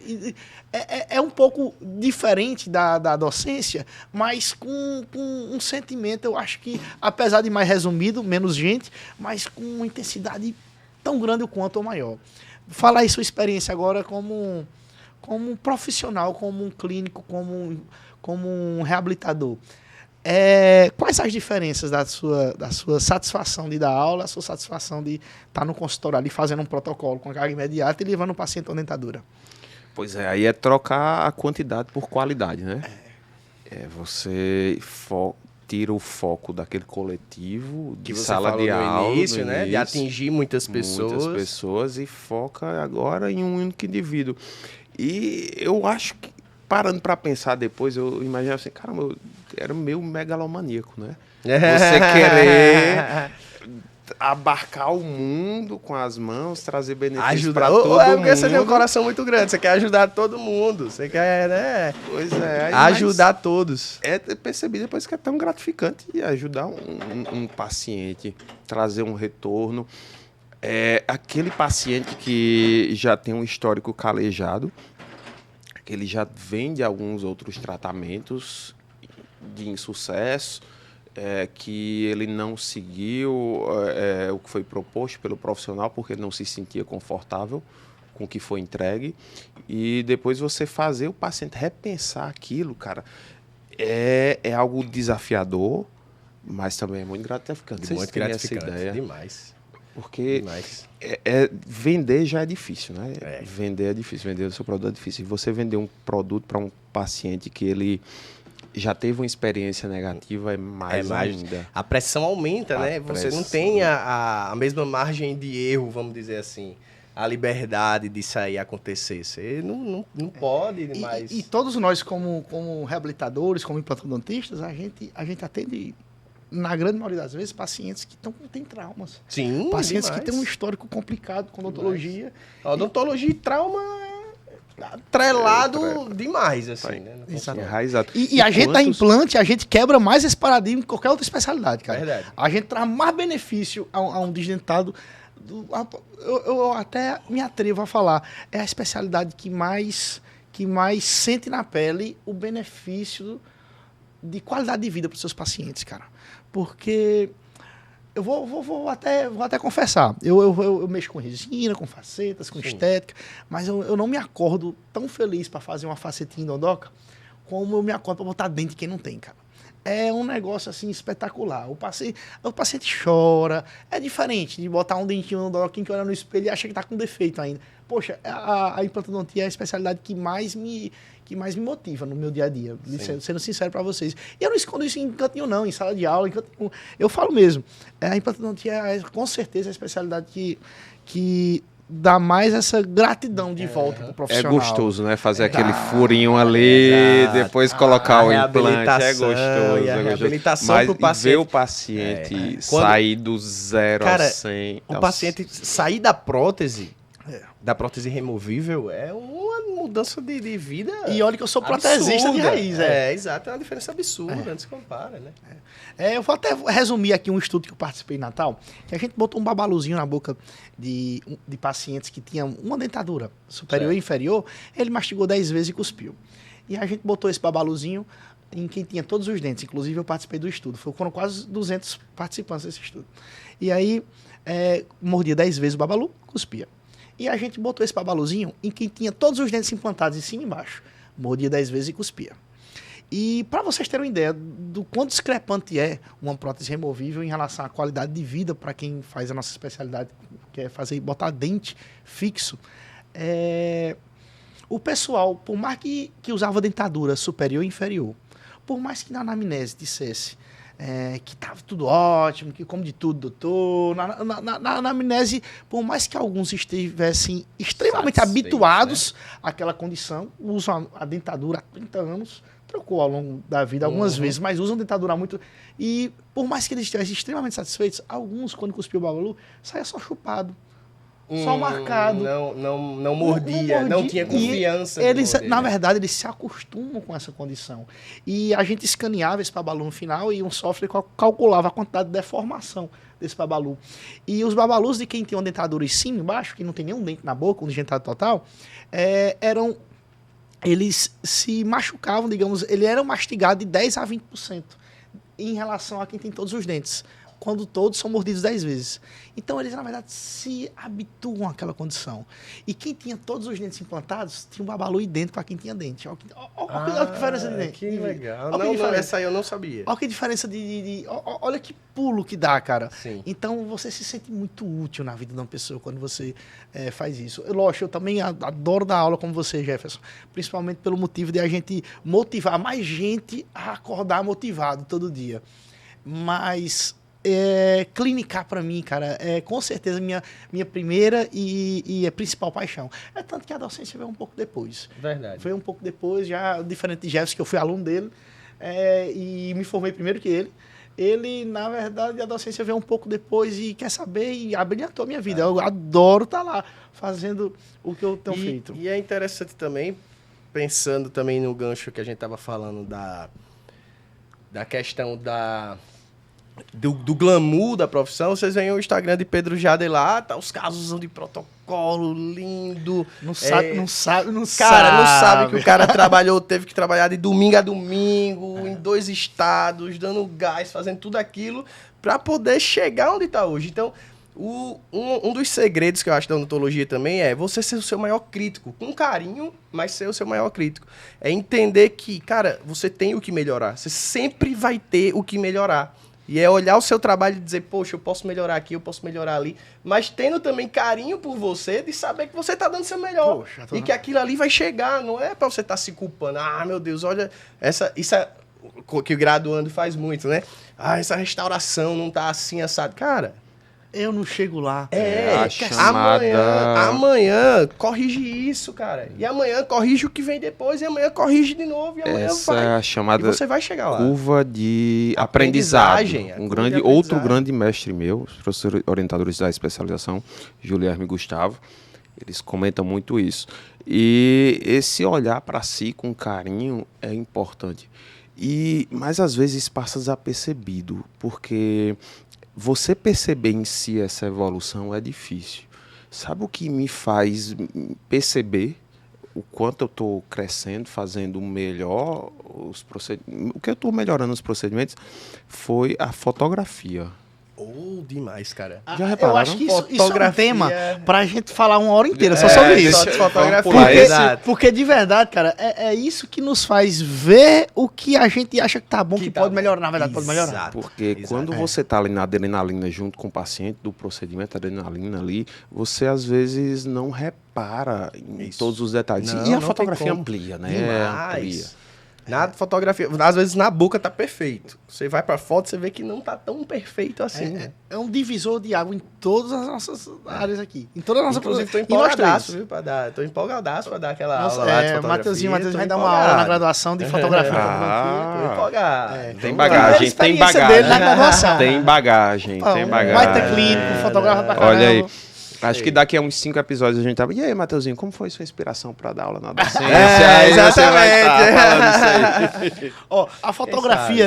é um pouco diferente da docência, mas com um sentimento, eu acho que, apesar de mais resumido, menos gente, mas com uma intensidade tão grande o quanto ou maior. Falar aí sua experiência agora como um profissional, como um clínico, como um reabilitador. Quais as diferenças da sua satisfação de dar aula, a sua satisfação de estar no consultório ali fazendo um protocolo com a carga imediata e levando o paciente à dentadura? Pois é, aí é trocar a quantidade por qualidade, né? Você tira o foco daquele coletivo de sala de aula no início, né? De atingir muitas pessoas e foca agora em um único indivíduo. E eu acho que, parando para pensar depois, eu imaginava assim, caramba, eu era meio megalomaníaco, né? Você querer abarcar o mundo com as mãos, trazer benefícios para todo mundo. Porque você tem um coração muito grande, você quer ajudar todo mundo, você quer, né? Pois é. Ajudar todos. Percebi depois que é tão gratificante ajudar um paciente, trazer um retorno. Aquele paciente que já tem um histórico calejado, que ele já vem de alguns outros tratamentos de insucesso, que ele não seguiu o que foi proposto pelo profissional porque ele não se sentia confortável com o que foi entregue. E depois você fazer o paciente repensar aquilo, cara, é algo desafiador, mas também é muito gratificante. Muito gratificante, essa ideia. Demais. Porque vender já é difícil, né? Vender é difícil, vender o seu produto é difícil. E você vender um produto para um paciente que ele já teve uma experiência negativa é mais ainda. A pressão aumenta, né? Você não tem a mesma margem de erro, vamos dizer assim. A liberdade de sair acontecer. Você não pode mais... E todos nós, como reabilitadores, como implantodontistas, a gente atende na grande maioria das vezes, pacientes que têm traumas. Sim, pacientes demais. que têm um histórico complicado com odontologia. Odontologia e trauma atrelado demais, assim, né? Enraizado. E a gente da implante, a gente quebra mais esse paradigma que qualquer outra especialidade, cara. Verdade. A gente traz mais benefício a um desdentado. Eu até me atrevo a falar. É a especialidade que mais sente na pele o benefício de qualidade de vida para os seus pacientes, cara. Porque eu vou até confessar. Eu mexo com resina, com facetas, com estética, mas eu não me acordo tão feliz para fazer uma facetinha endodontica como eu me acordo para botar dente em quem não tem, cara. É um negócio assim espetacular. O paciente chora. É diferente de botar um dentinho no endodontia que olha no espelho e acha que tá com defeito ainda. Poxa, a implantodontia é a especialidade que mais me motiva no meu dia a dia, sendo sincero para vocês. E eu não escondo isso em cantinho não, em sala de aula, em cantinho. Eu falo mesmo. A implantodontia é com certeza a especialidade que dá mais essa gratidão de volta pro profissional. É gostoso, né? Fazer aquele furinho ali, depois colocar o implante. É gostoso. A reabilitação mas pro paciente. ver o paciente sair do 0 a 100. O paciente sair da prótese removível é uma mudança de vida. E olha que eu sou protesista de raiz. Exato. É uma diferença absurda, não se compara, né? Eu vou até resumir aqui um estudo que eu participei em Natal, que a gente botou um babaluzinho na boca de pacientes que tinham uma dentadura superior e inferior, ele mastigou 10 vezes e cuspiu. E a gente botou esse babaluzinho em quem tinha todos os dentes, inclusive eu participei do estudo, foram quase 200 participantes desse estudo. E aí, mordia 10 vezes o babalu, cuspia. E a gente botou esse babaluzinho em quem tinha todos os dentes implantados em cima e embaixo, mordia 10 vezes e cuspia. E para vocês terem uma ideia do quão discrepante é uma prótese removível em relação à qualidade de vida para quem faz a nossa especialidade, que é botar dente fixo, o pessoal, por mais que usava dentadura superior e inferior, por mais que na anamnese dissesse que estava tudo ótimo, que come de tudo, doutor, na anamnese, por mais que alguns estivessem extremamente habituados àquela condição, usam a dentadura há 30 anos, trocou ao longo da vida algumas vezes, mas usam dentadura muito. E por mais que eles estivessem extremamente satisfeitos, alguns, quando cuspiu o babalu, saia só chupado. Só marcado. Não mordia, não tinha confiança. Na verdade, eles se acostumam com essa condição. E a gente escaneava esse babalu no final e um software calculava a quantidade de deformação desse babalu. E os babalus de quem tinha uma dentadura em cima e embaixo, que não tem nenhum dente na boca, um desdentado total, eles se machucavam, digamos, eles eram mastigados de 10 a 20% em relação a quem tem todos os dentes, quando todos são mordidos 10 vezes. Então, eles, na verdade, se habituam àquela condição. E quem tinha todos os dentes implantados, tinha um babalu idêntico para quem tinha dente. Olha a diferença de dente. Que legal. Essa aí eu não sabia. Olha que diferença olha que pulo que dá, cara. Sim. Então, você se sente muito útil na vida de uma pessoa quando você faz isso. Lógico, eu também adoro dar aula como você, Jefferson. Principalmente pelo motivo de a gente motivar mais gente a acordar motivado todo dia. Mas clinicar para mim, cara, é com certeza minha primeira e principal paixão. É tanto que a docência veio um pouco depois. Verdade. Veio um pouco depois, já diferente de Jefferson, que eu fui aluno dele, e me formei primeiro que ele. Ele, na verdade, a docência veio um pouco depois e quer saber e abrilhantou a minha vida. Eu adoro estar lá fazendo o que eu tenho feito. E é interessante também, pensando também no gancho que a gente estava falando da questão do glamour da profissão, vocês veem o Instagram de Pedro Jade lá, tá os casos de protocolo lindo. Não sabe. Cara, não sabe que o cara teve que trabalhar de domingo a domingo, em 2 estados, dando gás, fazendo tudo aquilo para poder chegar onde tá hoje. Então, um dos segredos que eu acho da odontologia também é você ser o seu maior crítico, com carinho, mas ser o seu maior crítico. É entender que, cara, você tem o que melhorar, você sempre vai ter o que melhorar. E é olhar o seu trabalho e dizer, poxa, eu posso melhorar aqui, eu posso melhorar ali. Mas tendo também carinho por você, de saber que você tá dando o seu melhor. Poxa, e que aquilo ali vai chegar, não é pra você estar se culpando. Ah, meu Deus, olha, isso é que o graduando faz muito, né? Ah, essa restauração não tá assim assado. Cara, Eu não chego lá. A chamada... amanhã corrige isso, cara. E amanhã corrige o que vem depois, e amanhã corrige de novo, e amanhã Essa vai. é a chamada E você vai chegar lá. curva de aprendizado. Outro grande mestre meu, os professores orientadores da especialização, Juliano e Gustavo, eles comentam muito isso. E esse olhar para si com carinho é importante. Mas às vezes passa desapercebido, porque você perceber em si essa evolução é difícil. Sabe o que me faz perceber o quanto eu estou crescendo, fazendo melhor os procedimentos? O que eu estou melhorando nos procedimentos foi a fotografia. Demais, cara. Já repararam? Eu acho que isso é um tema pra gente falar uma hora inteira, só sobre isso. Porque de verdade, cara, é isso que nos faz ver o que a gente acha que tá bom, que pode melhorar, na verdade, pode melhorar. Porque quando você tá ali na adrenalina junto com o paciente, do procedimento, adrenalina ali, você às vezes não repara em todos os detalhes. E a fotografia amplia, né? Amplia. Na fotografia, às vezes na boca tá perfeito. Você vai pra foto, você vê que não tá tão perfeito assim. É um divisor de água em todas as nossas áreas aqui. Em todas as nossas... Inclusive, tô empolgadaço, viu? Tô empolgadaço pra dar aquela aula lá de fotografia. Matheusinho vai dar uma aula na graduação de fotografia. Tô empolgado. Tem bagagem, tem bagagem. Tem bagagem. Vai ter clínico, fotógrafo pra caramba. Olha aí. Acho que daqui a uns 5 episódios a gente tava... E aí, Matheusinho, como foi sua inspiração para dar aula na docência? Exatamente. A fotografia,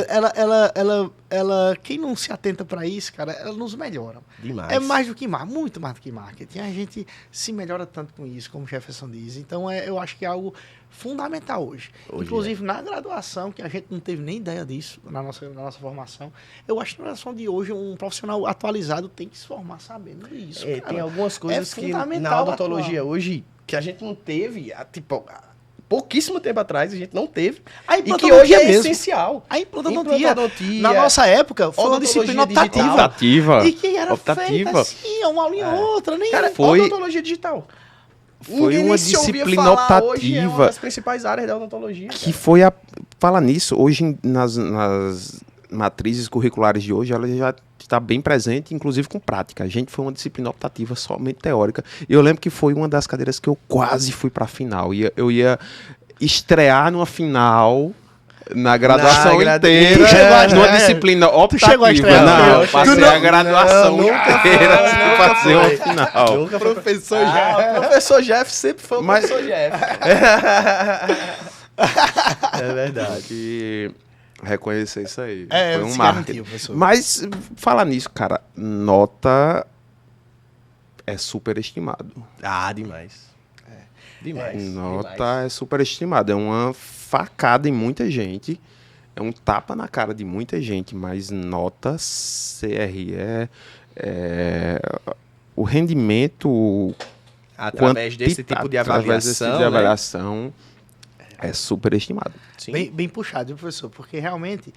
ela, quem não se atenta para isso, cara, ela nos melhora. Demais. É mais do que marketing, muito mais do que marketing. A gente se melhora tanto com isso, como o Jefferson diz. Então, eu acho que é algo fundamental hoje. Inclusive, na graduação, que a gente não teve nem ideia disso, na nossa formação, eu acho que na graduação de hoje, um profissional atualizado tem que se formar sabendo isso. Tem algumas coisas que na odontologia hoje, que a gente não teve, pouquíssimo tempo atrás, a gente não teve, e que hoje é essencial. A implantodontia, na nossa época, foi uma disciplina optativa. E que era feita assim, uma aula em outra. Cara, odontologia digital. Foi uma disciplina optativa. Hoje é uma das principais áreas da odontologia. Que foi Fala nisso, hoje nas matrizes curriculares de hoje, ela já está bem presente, inclusive com prática. A gente foi uma disciplina optativa somente teórica. E eu lembro que foi uma das cadeiras que eu quase fui para a final. Eu ia estrear numa final... Na graduação inteira, numa disciplina optativa. Não, passei a graduação inteira sem fazer uma final. Nunca professor Jeff. O professor Jeff sempre foi o professor Jeff. É verdade. E reconhecer isso aí. Foi um marketing. Mas, falar nisso, cara, nota é superestimado. Demais. Demais. Nota é superestimada. É uma facada em muita gente. É um tapa na cara de muita gente. Mas nota CRE o rendimento através desse tipo de avaliação, é superestimado. Bem puxado, professor? Porque realmente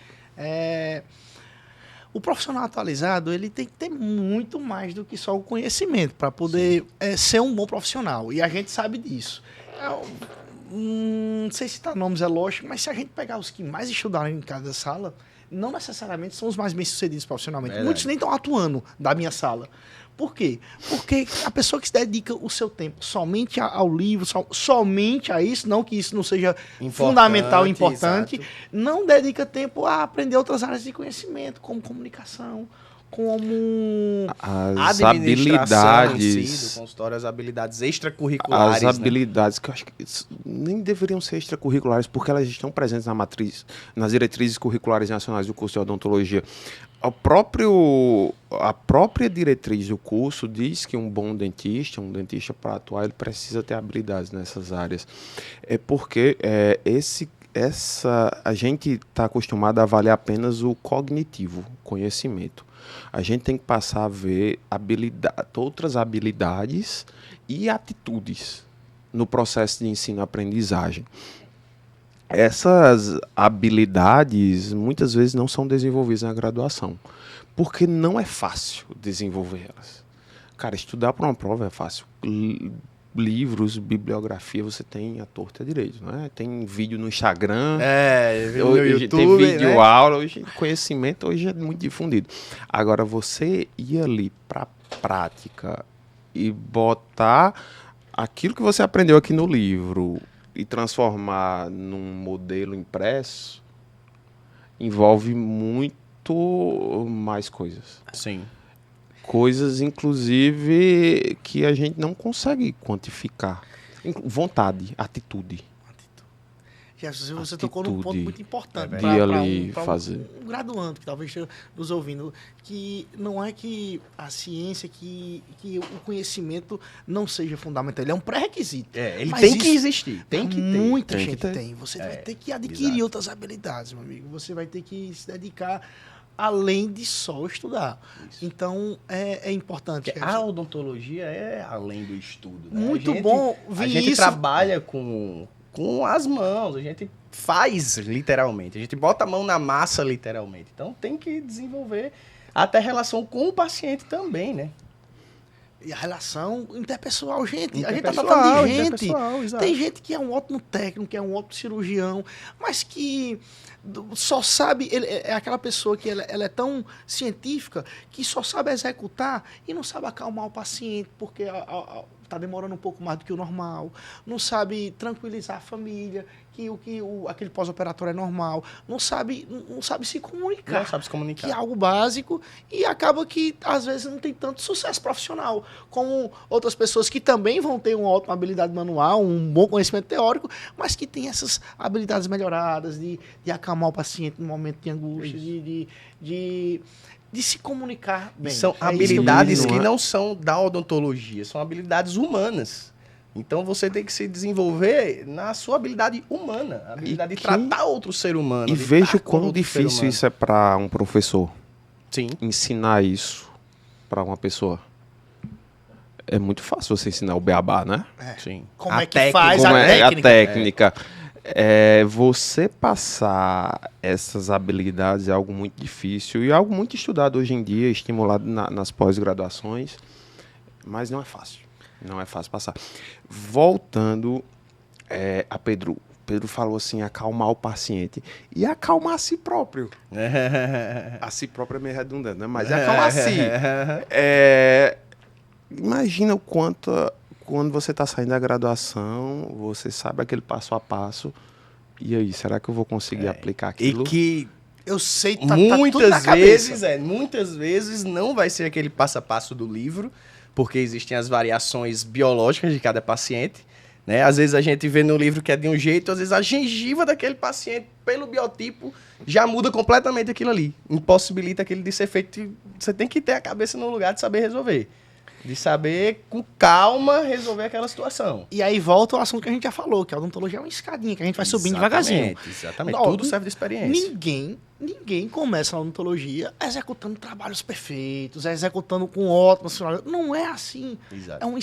o profissional atualizado, ele tem que ter muito mais do que só o conhecimento para poder ser um bom profissional. E a gente sabe disso. Não sei se citar nomes é lógico, mas se a gente pegar os que mais estudaram em cada sala, não necessariamente são os mais bem-sucedidos profissionalmente. Verdade. Muitos nem estão atuando da minha sala. Por quê? Porque a pessoa que se dedica o seu tempo somente ao livro, somente a isso, não que isso não seja fundamental e importante, não dedica tempo a aprender outras áreas de conhecimento, como comunicação, como as habilidades do consultório, as habilidades extracurriculares. As habilidades que eu acho que nem deveriam ser extracurriculares, porque elas estão presentes nas diretrizes curriculares nacionais do curso de odontologia. A própria diretriz do curso diz que um dentista para atuar, ele precisa ter habilidades nessas áreas. É porque a gente está acostumado a avaliar apenas o cognitivo, conhecimento. A gente tem que passar a ver outras habilidades e atitudes no processo de ensino-aprendizagem. Essas habilidades muitas vezes não são desenvolvidas na graduação, porque não é fácil desenvolvê-las. Cara, estudar para uma prova é fácil. Livros, bibliografia, você tem à torta e à direito, né? Tem vídeo no Instagram, no YouTube, tem vídeo aula, conhecimento hoje é muito difundido. Agora, você ir ali para prática e botar aquilo que você aprendeu aqui no livro e transformar num modelo impresso, envolve muito mais coisas. Sim. Coisas, inclusive, que a gente não consegue quantificar. Vontade, atitude. Você tocou num ponto muito importante de ali fazer. Um graduando que talvez esteja nos ouvindo, que não é que a ciência, que o conhecimento não seja fundamental, ele é um pré-requisito. Ele tem que existir, tem que ter. Muita gente tem. Você vai ter que adquirir outras habilidades, meu amigo. Você vai ter que se dedicar além de só estudar. Isso. Então, é importante. A odontologia é além do estudo. Né? Muito bom. A gente trabalha com as mãos, a gente faz literalmente, a gente bota a mão na massa literalmente. Então tem que desenvolver até relação com o paciente também, né? E a relação interpessoal, gente. A gente tá falando de gente. Tem gente que é um ótimo técnico, que é um ótimo cirurgião, mas que só sabe... é aquela pessoa que ela é tão científica que só sabe executar e não sabe acalmar o paciente, porque está demorando um pouco mais do que o normal. Não sabe tranquilizar a família, que aquele pós-operatório é normal. Não sabe se comunicar. Não sabe se comunicar. Que é algo básico e acaba que, às vezes, não tem tanto sucesso profissional como outras pessoas que também vão ter uma ótima habilidade manual, um bom conhecimento teórico, mas que tem essas habilidades melhoradas de acalmar o paciente no momento de angústia, de se comunicar bem. São habilidades que não são da odontologia, são habilidades humanas. Então você tem que se desenvolver na sua habilidade humana, a habilidade de tratar outro ser humano. E vejo quão difícil isso é para um professor. Sim. Ensinar isso para uma pessoa. É muito fácil você ensinar o beabá, né? Sim. Como é que faz a técnica? Você passar essas habilidades é algo muito difícil e algo muito estudado hoje em dia, estimulado nas pós-graduações, mas não é fácil. Não é fácil passar. Voltando a Pedro. Pedro falou assim, acalmar o paciente e acalmar a si próprio. A si próprio é meio redundante, né? Mas acalmar a si. Imagina o quanto... Quando você está saindo da graduação, você sabe aquele passo a passo. E aí, será que eu vou conseguir aplicar aquilo? E que eu sei, muitas vezes não vai ser aquele passo a passo do livro, porque existem as variações biológicas de cada paciente. Né? Às vezes a gente vê no livro que é de um jeito, às vezes a gengiva daquele paciente, pelo biotipo, já muda completamente aquilo ali. Impossibilita aquilo de ser feito. Você tem que ter a cabeça no lugar de saber resolver. De saber, com calma, resolver aquela situação. E aí volta o assunto que a gente já falou, que a odontologia é uma escadinha, que a gente vai subindo devagarzinho. Exatamente, tudo serve de experiência. Ninguém começa na odontologia executando trabalhos perfeitos, executando com ótimas funcionalidades. Não é assim. Exato. É uma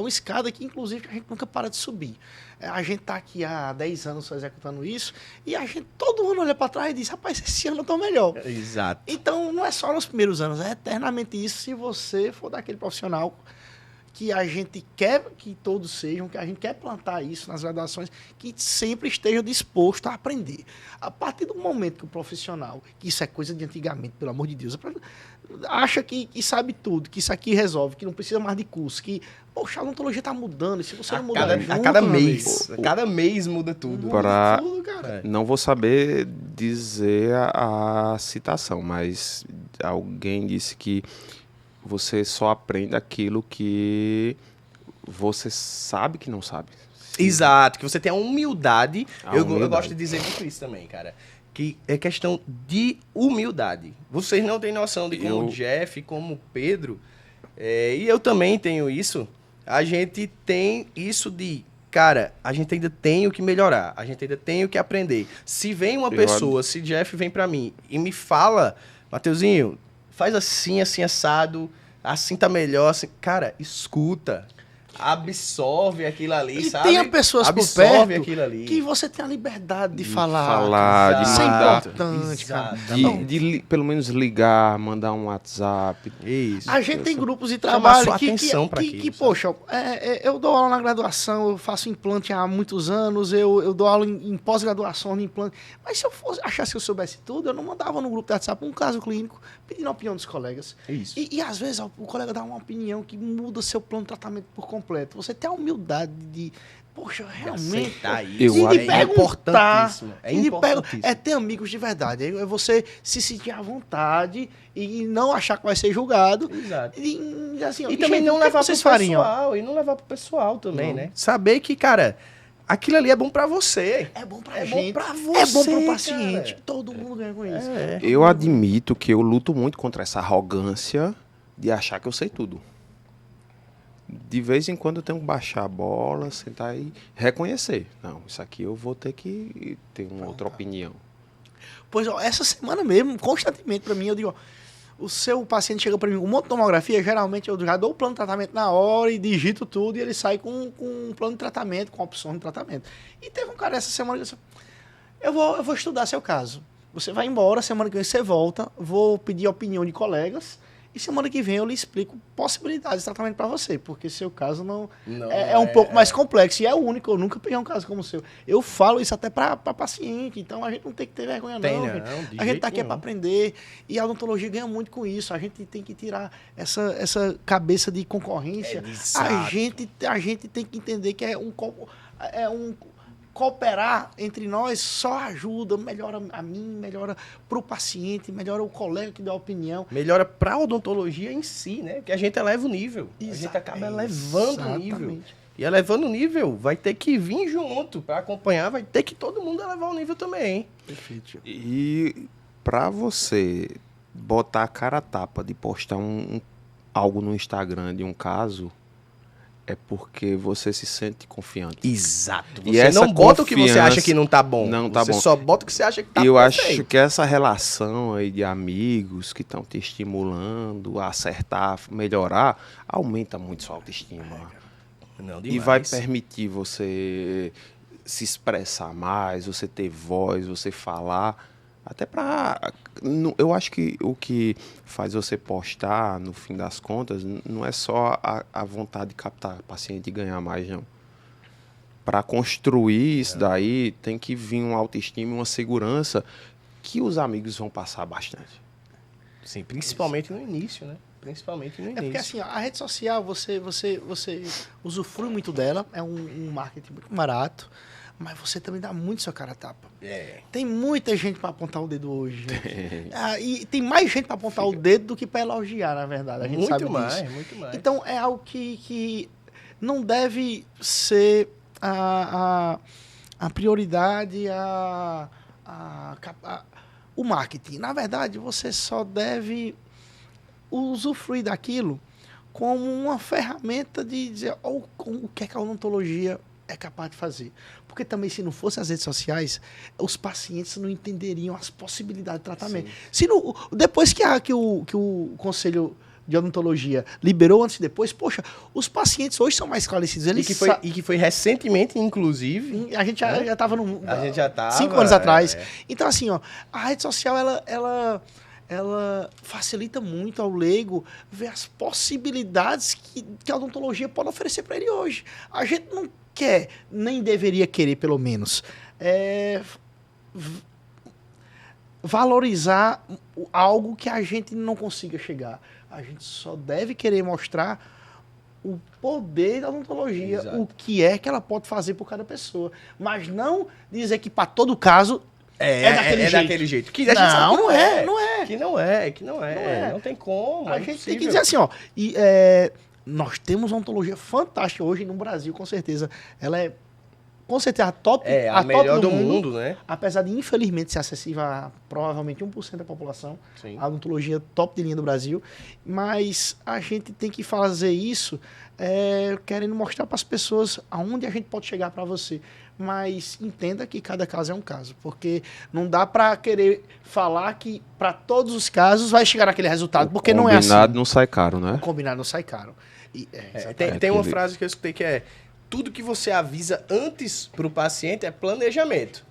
escada que, inclusive, a gente nunca para de subir. A gente está aqui há 10 anos só executando isso, e a gente todo ano olha para trás e diz, rapaz, esse ano eu estou melhor. Exato. Então, não é só nos primeiros anos, é eternamente isso, se você for daquele profissional que a gente quer que todos sejam, que a gente quer plantar isso nas graduações, que sempre esteja disposto a aprender. A partir do momento que o profissional, que isso é coisa de antigamente, pelo amor de Deus, acha que sabe tudo, que isso aqui resolve, que não precisa mais de curso, que, poxa, a odontologia está mudando, e se você não mudar junto, a cada mês muda tudo. Não vou saber dizer a citação, mas alguém disse que você só aprende aquilo que você sabe que não sabe. Sim. Exato, que você tem a humildade. Eu gosto de dizer muito isso também, cara. Que é questão de humildade. Vocês não têm noção de como o Jeff, como o Pedro, e eu também tenho isso. A gente tem isso de, cara, a gente ainda tem o que melhorar, a gente ainda tem o que aprender. Se vem uma pessoa, se Jeff vem pra mim e me fala, Mateuzinho, faz assim, assim, assado, assim tá melhor, assim, cara, escuta. absorve aquilo ali, e sabe? tenha pessoas absorve por perto aquilo ali. que você tem a liberdade de De falar. falar, Isso é mandar. importante, cara. Pelo menos ligar, mandar um WhatsApp. Isso. A gente tem grupos de Chamar trabalho sua que atenção pra aquilo, sabe? poxa, eu dou aula na graduação, eu faço implante há muitos anos, eu dou aula em pós-graduação de implante. Mas se eu achasse que eu soubesse tudo, eu não mandava no grupo de WhatsApp um caso clínico pedindo a opinião dos colegas. Isso. E às vezes o colega dá uma opinião que muda seu plano de tratamento por completo. Você tem a humildade de, poxa, realmente. Aceitar E isso. de É perguntar. importantíssimo. É E de importantíssimo. é ter amigos de verdade. É você se sentir à vontade e não achar que vai ser julgado. Exato. E, assim, E também não o que levar pro vocês fariam? pessoal. E não levar pro pessoal também, né? Saber que, cara, aquilo ali é bom pra você. É bom pra É gente. bom pra É bom você, pro paciente. cara. Todo mundo ganha com isso. Eu admito que eu luto muito contra essa arrogância de achar que eu sei tudo. De vez em quando eu tenho que baixar a bola, sentar e reconhecer. Não, isso aqui eu vou ter que ter uma outra opinião. Pois, ó, essa semana mesmo, constantemente pra mim, eu digo, ó, o seu paciente chega pra mim com um monte de tomografia, geralmente eu já dou o plano de tratamento na hora e digito tudo e ele sai com um plano de tratamento, com opção de tratamento. E teve um cara essa semana que disse, eu vou estudar seu caso. Você vai embora, semana que vem você volta, vou pedir a opinião de colegas e semana que vem eu lhe explico possibilidades de tratamento para você, porque seu caso não é um pouco mais complexo e é único, eu nunca peguei um caso como o seu. Eu falo isso até para paciente, então a gente não tem que ter vergonha não. A gente tá aqui para aprender e a odontologia ganha muito com isso. A gente tem que tirar essa cabeça de concorrência. A gente tem que entender que é um cooperar entre nós só ajuda, melhora a mim, melhora para o paciente, melhora o colega que dá opinião. Melhora pra odontologia em si, né? Porque a gente eleva o nível. A gente acaba elevando o nível. E elevando o nível, vai ter que vir junto para acompanhar, vai ter que todo mundo elevar o nível também, hein? Perfeito. E para você botar a cara a tapa de postar algo no Instagram de um caso, é porque você se sente confiante. Exato. E Você essa não bota o que você confiança acha que não tá bom. não tá você bom. só bota o que você acha que tá Eu perfeito. acho que essa relação aí de amigos que estão te estimulando a acertar, melhorar, aumenta muito sua autoestima. Não, E demais. vai permitir você se expressar mais, você ter voz, você falar. Até para... Eu acho que o que faz você postar, no fim das contas, não é só a vontade de captar paciente e ganhar mais, não. Para construir isso daí, tem que vir uma autoestima e uma segurança que os amigos vão passar bastante. Sim, principalmente no início, né? Principalmente no início. É porque assim, ó, a rede social, você usufrui muito dela, é um marketing muito barato, mas você também dá muito sua cara a tapa. Tem muita gente para apontar o dedo hoje. E tem mais gente para apontar o dedo do que para elogiar, na verdade. A gente sabe disso. Muito mais. Então é algo que não deve ser a prioridade, o marketing. Na verdade, você só deve usufruir daquilo como uma ferramenta de dizer o que é que a odontologia é capaz de fazer. Porque também, se não fossem as redes sociais, os pacientes não entenderiam as possibilidades de tratamento. Se não, depois que o Conselho de Odontologia liberou antes e depois, poxa, os pacientes hoje são mais esclarecidos. E que foi recentemente, inclusive. A gente já estava no... A gente já estava... 5 anos atrás. Então, assim, ó, a rede social, ela facilita muito ao leigo ver as possibilidades que a odontologia pode oferecer para ele hoje. A gente não quer, nem deveria querer, pelo menos, valorizar algo que a gente não consiga chegar. A gente só deve querer mostrar o poder da odontologia, Exato. o que é que ela pode fazer por cada pessoa. Mas não dizer que para todo caso é daquele jeito. Que a gente sabe que não é. Que não é. Não tem como. A é gente tem impossível. que dizer assim, ó. Nós temos uma odontologia fantástica hoje no Brasil, com certeza. Ela é, com certeza, a top melhor do mundo, né? Apesar de, infelizmente, ser acessível a provavelmente 1% da população. Sim. A odontologia top de linha do Brasil. Mas a gente tem que fazer isso querendo mostrar para as pessoas aonde a gente pode chegar para você. Mas entenda que cada caso é um caso. Porque não dá para querer falar que para todos os casos vai chegar naquele resultado. Porque não é assim. O combinado não sai caro, né? O combinado não sai caro. Tem uma frase que eu escutei que é: tudo que você avisa antes para o paciente é planejamento.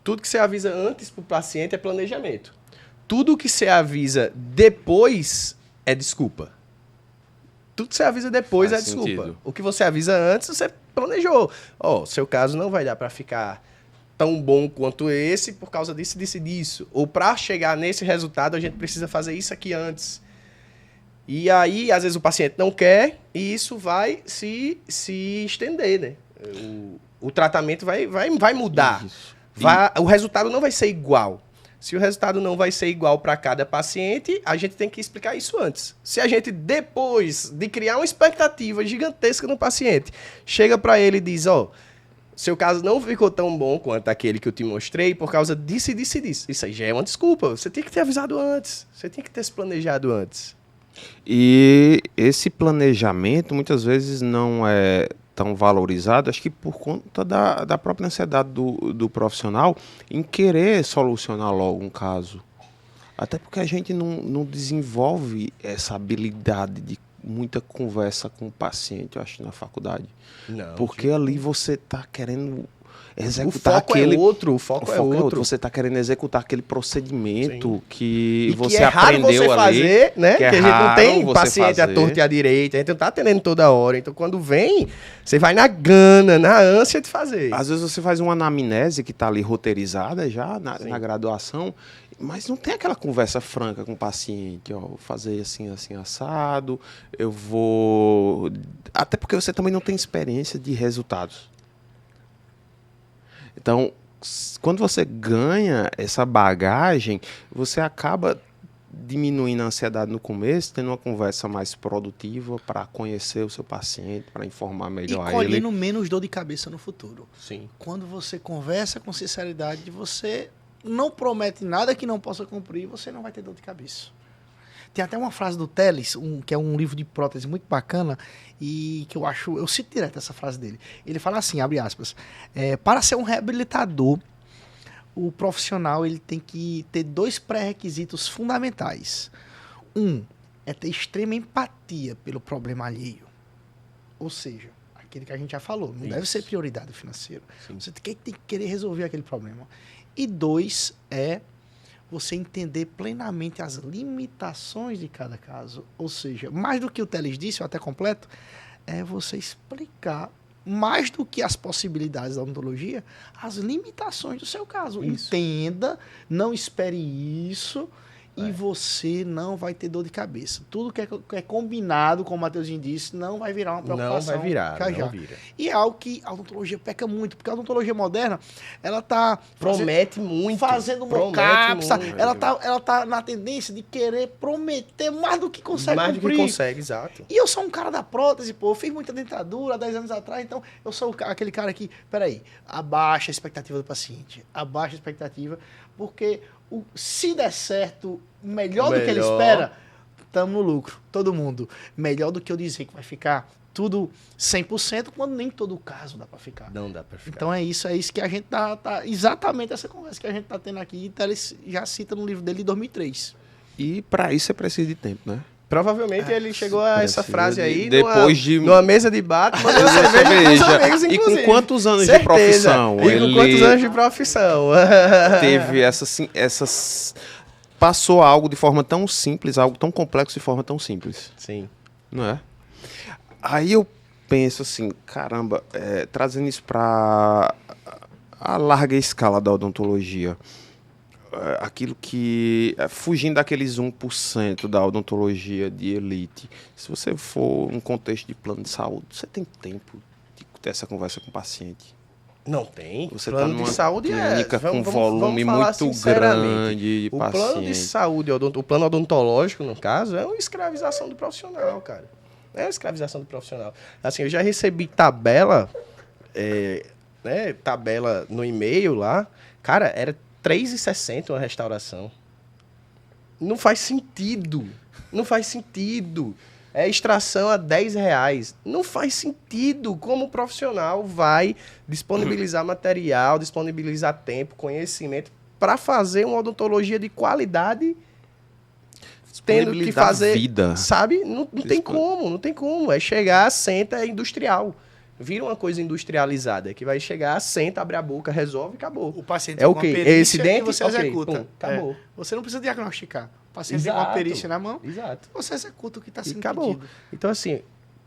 Tudo que você avisa antes para o paciente é planejamento. Tudo que você avisa depois é desculpa. Tudo que você avisa depois é desculpa. Sentido. O que você avisa antes, você planejou. Seu caso não vai dar para ficar tão bom quanto esse por causa disso, disso e disso. Ou para chegar nesse resultado, a gente precisa fazer isso aqui antes. E aí, às vezes, o paciente não quer e isso vai se estender, né? O tratamento vai mudar. O resultado não vai ser igual. Se o resultado não vai ser igual para cada paciente, a gente tem que explicar isso antes. Se a gente, depois de criar uma expectativa gigantesca no paciente, chega para ele e diz, seu caso não ficou tão bom quanto aquele que eu te mostrei por causa disso e disso e disso. Isso aí já é uma desculpa. Você tem que ter avisado antes. Você tem que ter se planejado antes. E esse planejamento muitas vezes não é tão valorizado, acho que por conta da própria ansiedade do profissional em querer solucionar logo um caso. Até porque a gente não desenvolve essa habilidade de muita conversa com o paciente, eu acho, na faculdade. Não, porque ali você está querendo executar o foco é outro. Você está querendo executar aquele procedimento que você é raro aprendeu você fazer, ali, né? Que a gente não tem paciente à torta e à direita, a gente não está atendendo toda hora. Então, quando vem, você vai na gana, na ânsia de fazer. Às vezes você faz uma anamnese que está ali roteirizada já na graduação, mas não tem aquela conversa franca com o paciente, vou fazer assim, assim, assado, eu vou... Até porque você também não tem experiência de resultados. Então, quando você ganha essa bagagem, você acaba diminuindo a ansiedade no começo, tendo uma conversa mais produtiva para conhecer o seu paciente, para informar melhor a ele. E colhendo menos dor de cabeça no futuro. Sim. Quando você conversa com sinceridade, você não promete nada que não possa cumprir, você não vai ter dor de cabeça. Tem até uma frase do Teles, que é um livro de prótese muito bacana, e que eu cito direto essa frase dele. Ele fala assim, abre aspas, para ser um reabilitador, o profissional ele tem que ter 2 pré-requisitos fundamentais. Um, é ter extrema empatia pelo problema alheio. Ou seja, aquele que a gente já falou, não deve ser prioridade financeira. Sim. Você tem que querer resolver aquele problema. E 2, você entender plenamente as limitações de cada caso. Ou seja, mais do que o Teles disse, eu até completo, é você explicar, mais do que as possibilidades da odontologia, as limitações do seu caso. Isso. Entenda, não espere isso, e você não vai ter dor de cabeça. Tudo que é combinado, como o Matheusinho disse, não vai virar uma preocupação. Não vai virar, não vira. E é algo que a odontologia peca muito, porque a odontologia moderna, ela está fazendo mockups, ela tá na tendência de querer prometer mais do que consegue mais cumprir. Do que consegue, exato. E eu sou um cara da prótese, eu fiz muita dentadura há 10 anos atrás, então eu sou aquele cara que, abaixa a expectativa do paciente, abaixa a expectativa, porque se der certo, melhor do que ele espera, estamos no lucro, todo mundo. Melhor do que eu dizer que vai ficar tudo 100%, quando nem todo caso dá para ficar. Não dá para ficar. Então é isso que a gente tá exatamente essa conversa que a gente tá tendo aqui, então ele já cita no livro dele de 2003. E para isso é preciso de tempo, né? Provavelmente ele chegou a essa frase aí numa mesa de bar, mandou cerveja amigos, e com quantos anos de profissão? Com quantos anos de profissão? Teve essas... Passou algo de forma tão simples, algo tão complexo de forma tão simples. Sim. Não é? Aí eu penso assim, caramba, trazendo isso para a larga escala da odontologia, aquilo que... fugindo daqueles 1% da odontologia de elite, se você for num contexto de plano de saúde, você tem tempo de ter essa conversa com o paciente? Não tem. Você plano tá numa de saúde clínica com volume muito grande de o paciente. Plano de saúde, o plano odontológico, no caso, é uma escravização do profissional, cara. É uma escravização do profissional. Assim, eu já recebi tabela no e-mail lá, cara, era R$3,60 uma restauração. Não faz sentido. Não faz sentido. Extração a R$10. Não faz sentido como o profissional vai disponibilizar material, disponibilizar tempo, conhecimento para fazer uma odontologia de qualidade tendo que fazer, vida. sabe? Não tem como. É chegar, senta, é industrial. Vira uma coisa industrializada, que vai chegar, senta, abre a boca, resolve e acabou. O paciente é o quê? É esse dente? Você executa. Pum, acabou. Você não precisa diagnosticar. O paciente tem uma perícia na mão, você executa o que está sendo pedido. Então, assim,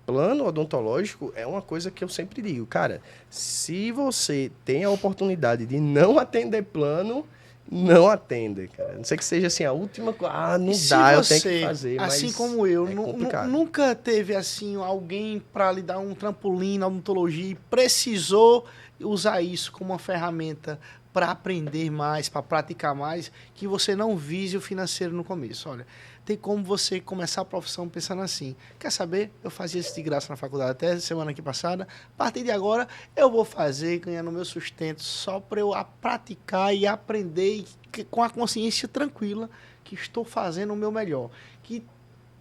plano odontológico é uma coisa que eu sempre digo. Cara, se você tem a oportunidade de não atender plano, não atenda, cara. Não sei que seja assim a última coisa. Não dá, eu tenho que fazer. Assim mas como eu, é nunca teve assim alguém para lhe dar um trampolim na odontologia e precisou usar isso como uma ferramenta para aprender mais, para praticar mais, que você não vise o financeiro no começo. Olha, tem como você começar a profissão pensando assim. Quer saber? Eu fazia isso de graça na faculdade até semana aqui passada. A partir de agora, eu vou fazer, ganhando meu sustento, só para eu praticar e aprender com a consciência tranquila que estou fazendo o meu melhor. Que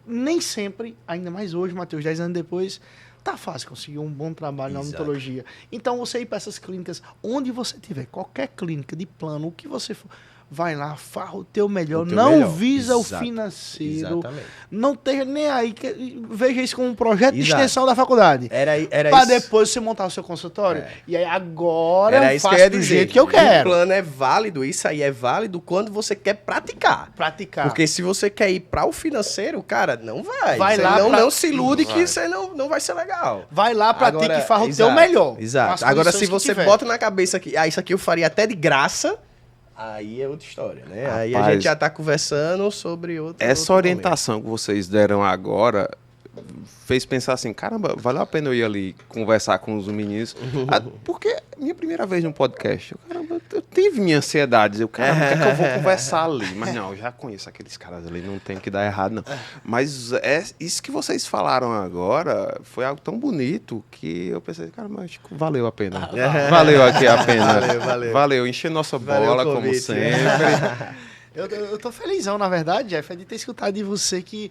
nem sempre, ainda mais hoje, Matheus, 10 anos depois, tá fácil conseguir um bom trabalho na odontologia. Então, você ir para essas clínicas, onde você tiver, qualquer clínica de plano, o que você for, vai lá, farra o teu melhor, não visa o financeiro, não esteja nem aí, veja isso como um projeto de extensão da faculdade. Era para depois você montar o seu consultório. E aí agora era eu faço do jeito que eu quero. O plano é válido, isso aí é válido quando você quer praticar. Porque se você quer ir para o financeiro, cara, não vai. Vai você lá não se ilude que você não vai ser legal. Vai lá, pratica e farra o teu melhor. Exato. Agora, se você bota na cabeça que isso aqui eu faria até de graça, aí é outra história, né? Rapaz, aí a gente já tá conversando sobre essa orientação que vocês deram agora fez pensar assim, caramba, valeu a pena eu ir ali conversar com os meninos. Porque minha primeira vez no podcast, caramba, eu tive minha ansiedade. Eu, caramba, o que é que eu vou conversar ali? Mas não, eu já conheço aqueles caras ali, não tem que dar errado, não. Mas isso que vocês falaram agora foi algo tão bonito que eu pensei, caramba, acho que valeu a pena. Valeu aqui a pena. Valeu, encher nossa bola, como sempre. Eu tô felizão, na verdade, Jeff, de ter escutado de você que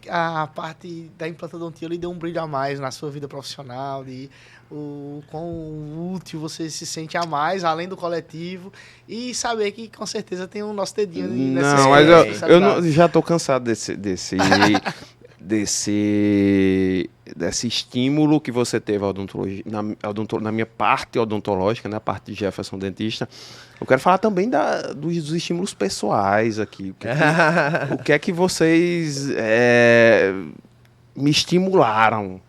a parte da implantodontia lhe deu um brilho a mais na sua vida profissional, de o quão útil você se sente a mais, além do coletivo, e saber que com certeza tem o nosso dedinho nessa Não, mas eu já tô cansado desse estímulo que você teve à odontologia, na minha parte odontológica, na parte de Jefferson Dentista. Eu quero falar também dos estímulos pessoais aqui. O que é que vocês me estimularam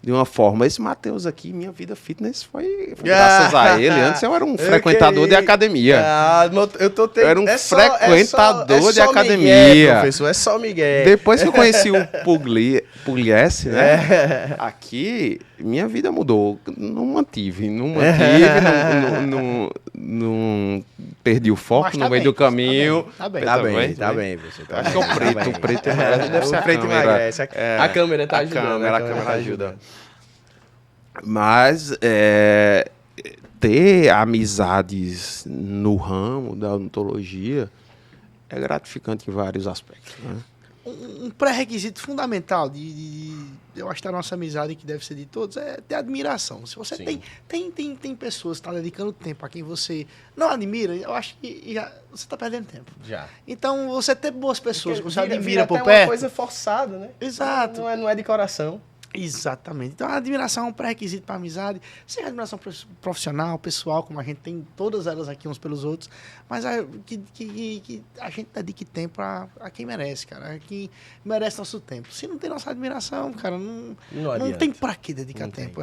de uma forma? Esse Matheus aqui, minha vida fitness foi graças a ele. Antes eu era um frequentador de academia. Eu era um frequentador de academia. Miguel, professor, é só Miguel. Depois que eu conheci o Pugliese, né? Aqui, minha vida mudou. Não mantive, não perdi o foco no meio do caminho. Tá bem, você tá acho que o preto deve ser o preto emagrece. A câmera tá ajudando. A câmera ajuda. Mas ter amizades no ramo da odontologia é gratificante em vários aspectos, né? Um pré-requisito fundamental eu acho que a nossa amizade, que deve ser de todos, é ter admiração. Se você tem pessoas que estão dedicando tempo a quem você não admira, eu acho que você está perdendo tempo. Já. Então, você ter boas pessoas que você admira vira por até perto... uma coisa forçada, né? Exato. Não é de coração. Exatamente. Então, a admiração é um pré-requisito para a amizade, sem admiração profissional, pessoal, como a gente tem todas elas aqui uns pelos outros, mas que a gente dedique tempo a quem merece, cara, a quem merece nosso tempo. Se não tem nossa admiração, cara, não tem para que dedicar tempo.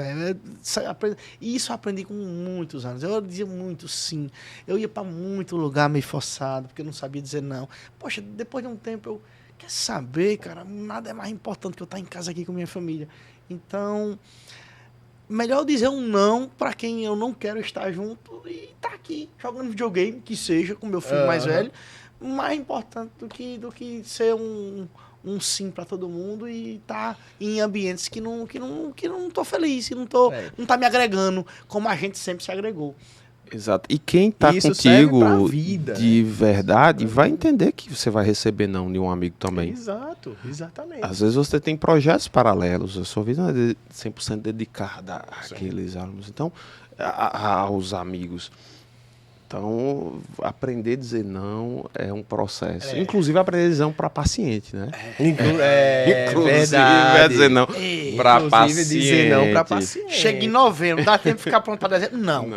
E isso eu aprendi com muitos anos. Eu dizia muito sim. Eu ia para muito lugar meio forçado, porque eu não sabia dizer não. Poxa, depois de um tempo quer saber, cara, nada é mais importante que eu estar em casa aqui com minha família. Então, melhor dizer um não para quem eu não quero estar junto e estar aqui jogando videogame, que seja, com meu filho mais velho, mais importante do que ser um sim para todo mundo e estar em ambientes que não tô feliz, que não tá me agregando como a gente sempre se agregou. Exato. E quem está contigo de verdade vai entender que você vai receber não de um amigo também. Exato, exatamente. Às vezes você tem projetos paralelos, a sua vida não é 100% dedicada àqueles alunos. Então, aos amigos. Então, aprender a dizer não é um processo. Inclusive, aprender a dizer não para paciente, né? Inclusive, verdade. Dizer não para paciente. Dizer não para paciente. Chega em novembro, dá tempo de ficar pronto para dezembro? Não.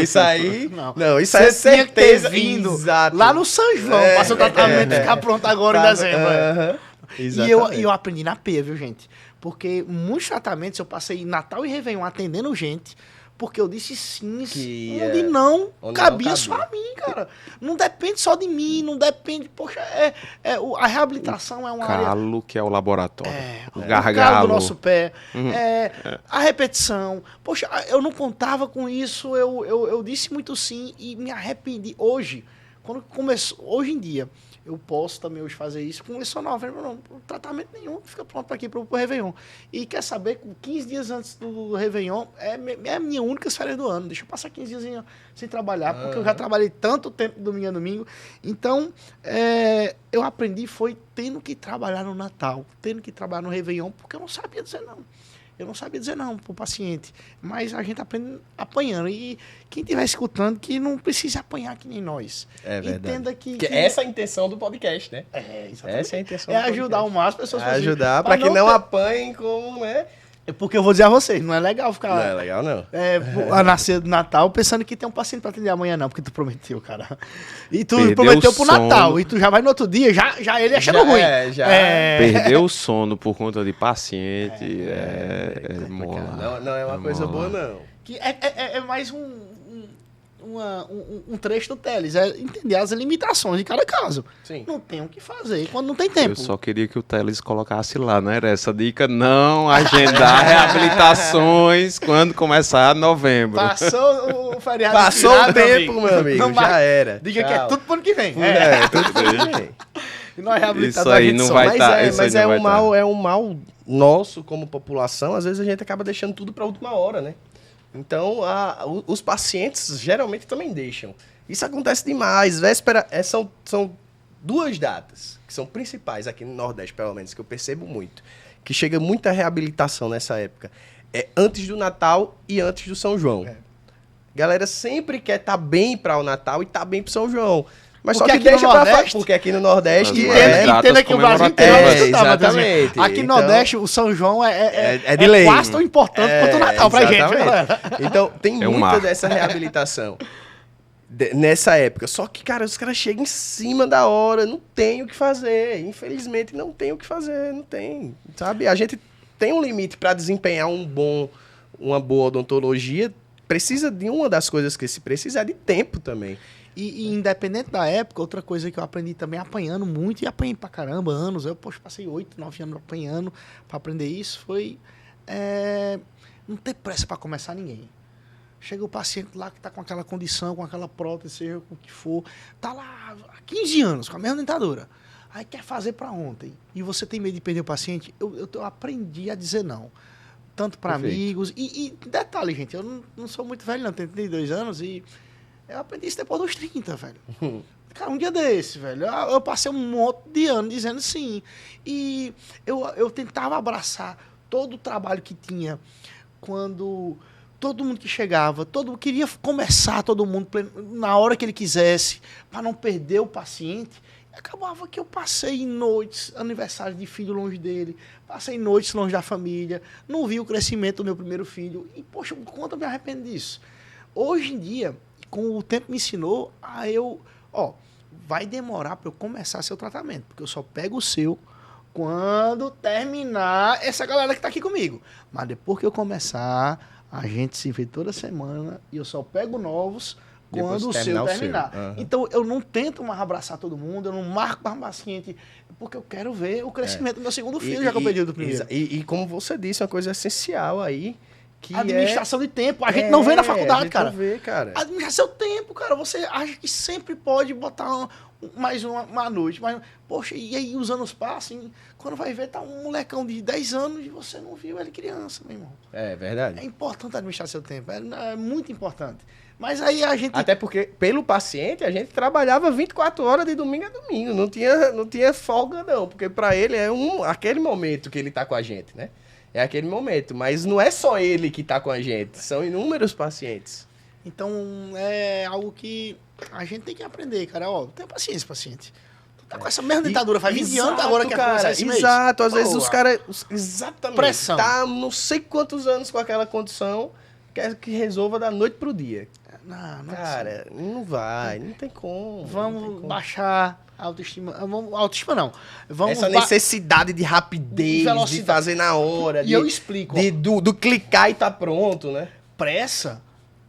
Isso aí... Não, isso é certeza. Vindo Exato. lá no São João, para seu tratamento ficar pronto agora em dezembro. E eu aprendi na P, viu, gente? Porque muitos tratamentos eu passei Natal e Réveillon atendendo gente... Porque eu disse sim, onde não cabia só a mim, cara. Não depende só de mim, não depende... Poxa, a reabilitação é uma área... Calo, que é o laboratório. O gargalo do nosso pé. A repetição. Poxa, eu não contava com isso, eu disse muito sim e me arrependi. Hoje, quando começou... Hoje em dia, eu posso também hoje fazer isso. Começou novembro, não tratamento nenhum, fica pronto para aqui, para o Réveillon. E quer saber, 15 dias antes do Réveillon, é a minha única férias do ano. Deixa eu passar 15 dias sem trabalhar, porque eu já trabalhei tanto tempo domingo a domingo. Então, eu aprendi, foi tendo que trabalhar no Natal, tendo que trabalhar no Réveillon, porque eu não sabia dizer não. Eu não sabia dizer não para o paciente, mas a gente aprende apanhando. E quem estiver escutando, que não precisa apanhar que nem nós. É verdade. Entenda que essa é a intenção do podcast, né? Exatamente. Essa é a intenção do podcast. Ajudar o máximo as pessoas. Ajudar para que não apanhem como, né? Porque eu vou dizer a vocês, não é legal ficar... Não é legal, não. A nascer do Natal pensando que tem um paciente para atender amanhã, não, porque tu prometeu, cara. E tu prometeu pro Natal, e tu já vai no outro dia, já ele achando ruim. Perder o sono por conta de paciente não é uma coisa boa, não. Que é mais um trecho do Teles, é entender as limitações de cada caso. Sim. Não tem o que fazer quando não tem tempo. Eu só queria que o Teles colocasse lá, né? Essa dica, não agendar reabilitações quando começar novembro. Passou o feriado. Passou o tempo, meu amigo, não já era. Diga que é tudo pro ano que vem. Tudo pro ano que vem. E nós isso aí não vai estar. Mas é um mal nosso como população, às vezes a gente acaba deixando tudo pra última hora, né? Então, os pacientes geralmente também deixam. Isso acontece demais. Véspera, são duas datas que são principais aqui no Nordeste, pelo menos, que eu percebo muito. Que chega muita reabilitação nessa época. É antes do Natal e antes do São João. Galera sempre quer estar bem para o Natal e estar bem para o São João. Mas porque só que deixa para fora. Porque aqui no Nordeste... Entenda que o Brasil inteiro exatamente. Aqui no Nordeste, o São João é de lei. quase tão importante quanto o Natal pra gente. Então, tem muita dessa reabilitação nessa época. Só que, cara, os caras chegam em cima da hora, não tem o que fazer. Infelizmente, não tem o que fazer, não tem. Sabe? A gente tem um limite para desempenhar uma boa odontologia. Precisa de uma das coisas que se precisa é de tempo também. E independente da época, outra coisa que eu aprendi também apanhando muito, e apanhei pra caramba, anos. Eu, passei 8, 9 anos apanhando pra aprender isso, foi não ter pressa pra começar ninguém. Chega o paciente lá que tá com aquela condição, com aquela prótese, seja com o que for, tá lá há 15 anos, com a mesma dentadura. Aí quer fazer pra ontem. E você tem medo de perder o paciente? Eu aprendi a dizer não. Tanto para amigos. E detalhe, gente, eu não sou muito velho, não, tenho 32 anos e eu aprendi isso depois dos 30, velho. Cara, um dia desse, velho, eu passei um monte de anos dizendo sim. E eu tentava abraçar todo o trabalho que tinha quando todo mundo que chegava, queria começar todo mundo na hora que ele quisesse, para não perder o paciente. Acabava que eu passei noites, aniversário de filho longe dele, passei noites longe da família, não vi o crescimento do meu primeiro filho. E, poxa, quanto eu me arrependo disso. Hoje em dia, com o tempo me ensinou vai demorar para eu começar seu tratamento, porque eu só pego o seu quando terminar essa galera que está aqui comigo. Mas depois que eu começar, a gente se vê toda semana e eu só pego novos quando o seu terminar. Uhum. Então, eu não tento mais abraçar todo mundo, eu não marco mais paciente, porque eu quero ver o crescimento do meu segundo filho, já que eu perdi do primeiro. E como você disse, uma coisa essencial aí, que administração de tempo. A gente não vê na faculdade, cara. Não vê, cara. Administrar seu tempo, cara. Você acha que sempre pode botar mais uma noite. Mas, poxa, e aí os anos passam, quando vai ver, tá um molecão de 10 anos e você não viu ele criança, meu irmão. É verdade. É importante administrar seu tempo. É muito importante. Mas aí a gente... Até porque, pelo paciente, a gente trabalhava 24 horas de domingo a domingo. Não tinha folga, não. Porque para ele é aquele momento que ele tá com a gente, né? É aquele momento. Mas não é só ele que tá com a gente. São inúmeros pacientes. Então, é algo que a gente tem que aprender, cara. Ó, tenha paciência, paciente. Tu tá com essa mesma dentadura faz 20 anos agora que começar esse mês. Exato, às vezes os caras... Exatamente. Pressão. Tá não sei quantos anos com aquela condição, quer que resolva da noite pro dia. Não, cara, não vai, não tem como. Vamos baixar a autoestima. Autoestima não. Vamos essa necessidade de rapidez, de fazer na hora. E eu explico. Do clicar e tá pronto, né? Pressa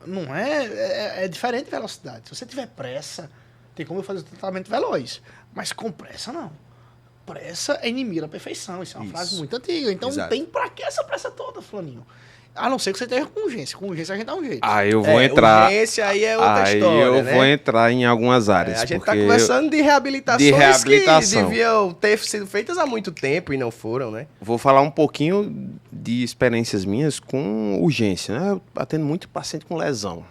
não é diferente de velocidade. Se você tiver pressa, tem como eu fazer o tratamento veloz. Mas com pressa, não. Pressa é inimigo da perfeição. Isso é uma frase muito antiga. Então não tem pra que essa pressa toda, fulaninho? A não ser que você esteja com urgência. Com urgência a gente dá um jeito. Eu vou entrar... Urgência aí é outra história, né? Vou entrar em algumas áreas. A gente tá conversando de reabilitações que deviam ter sido feitas há muito tempo e não foram, né? Vou falar um pouquinho de experiências minhas com urgência, né? Eu atendo muito paciente com lesão.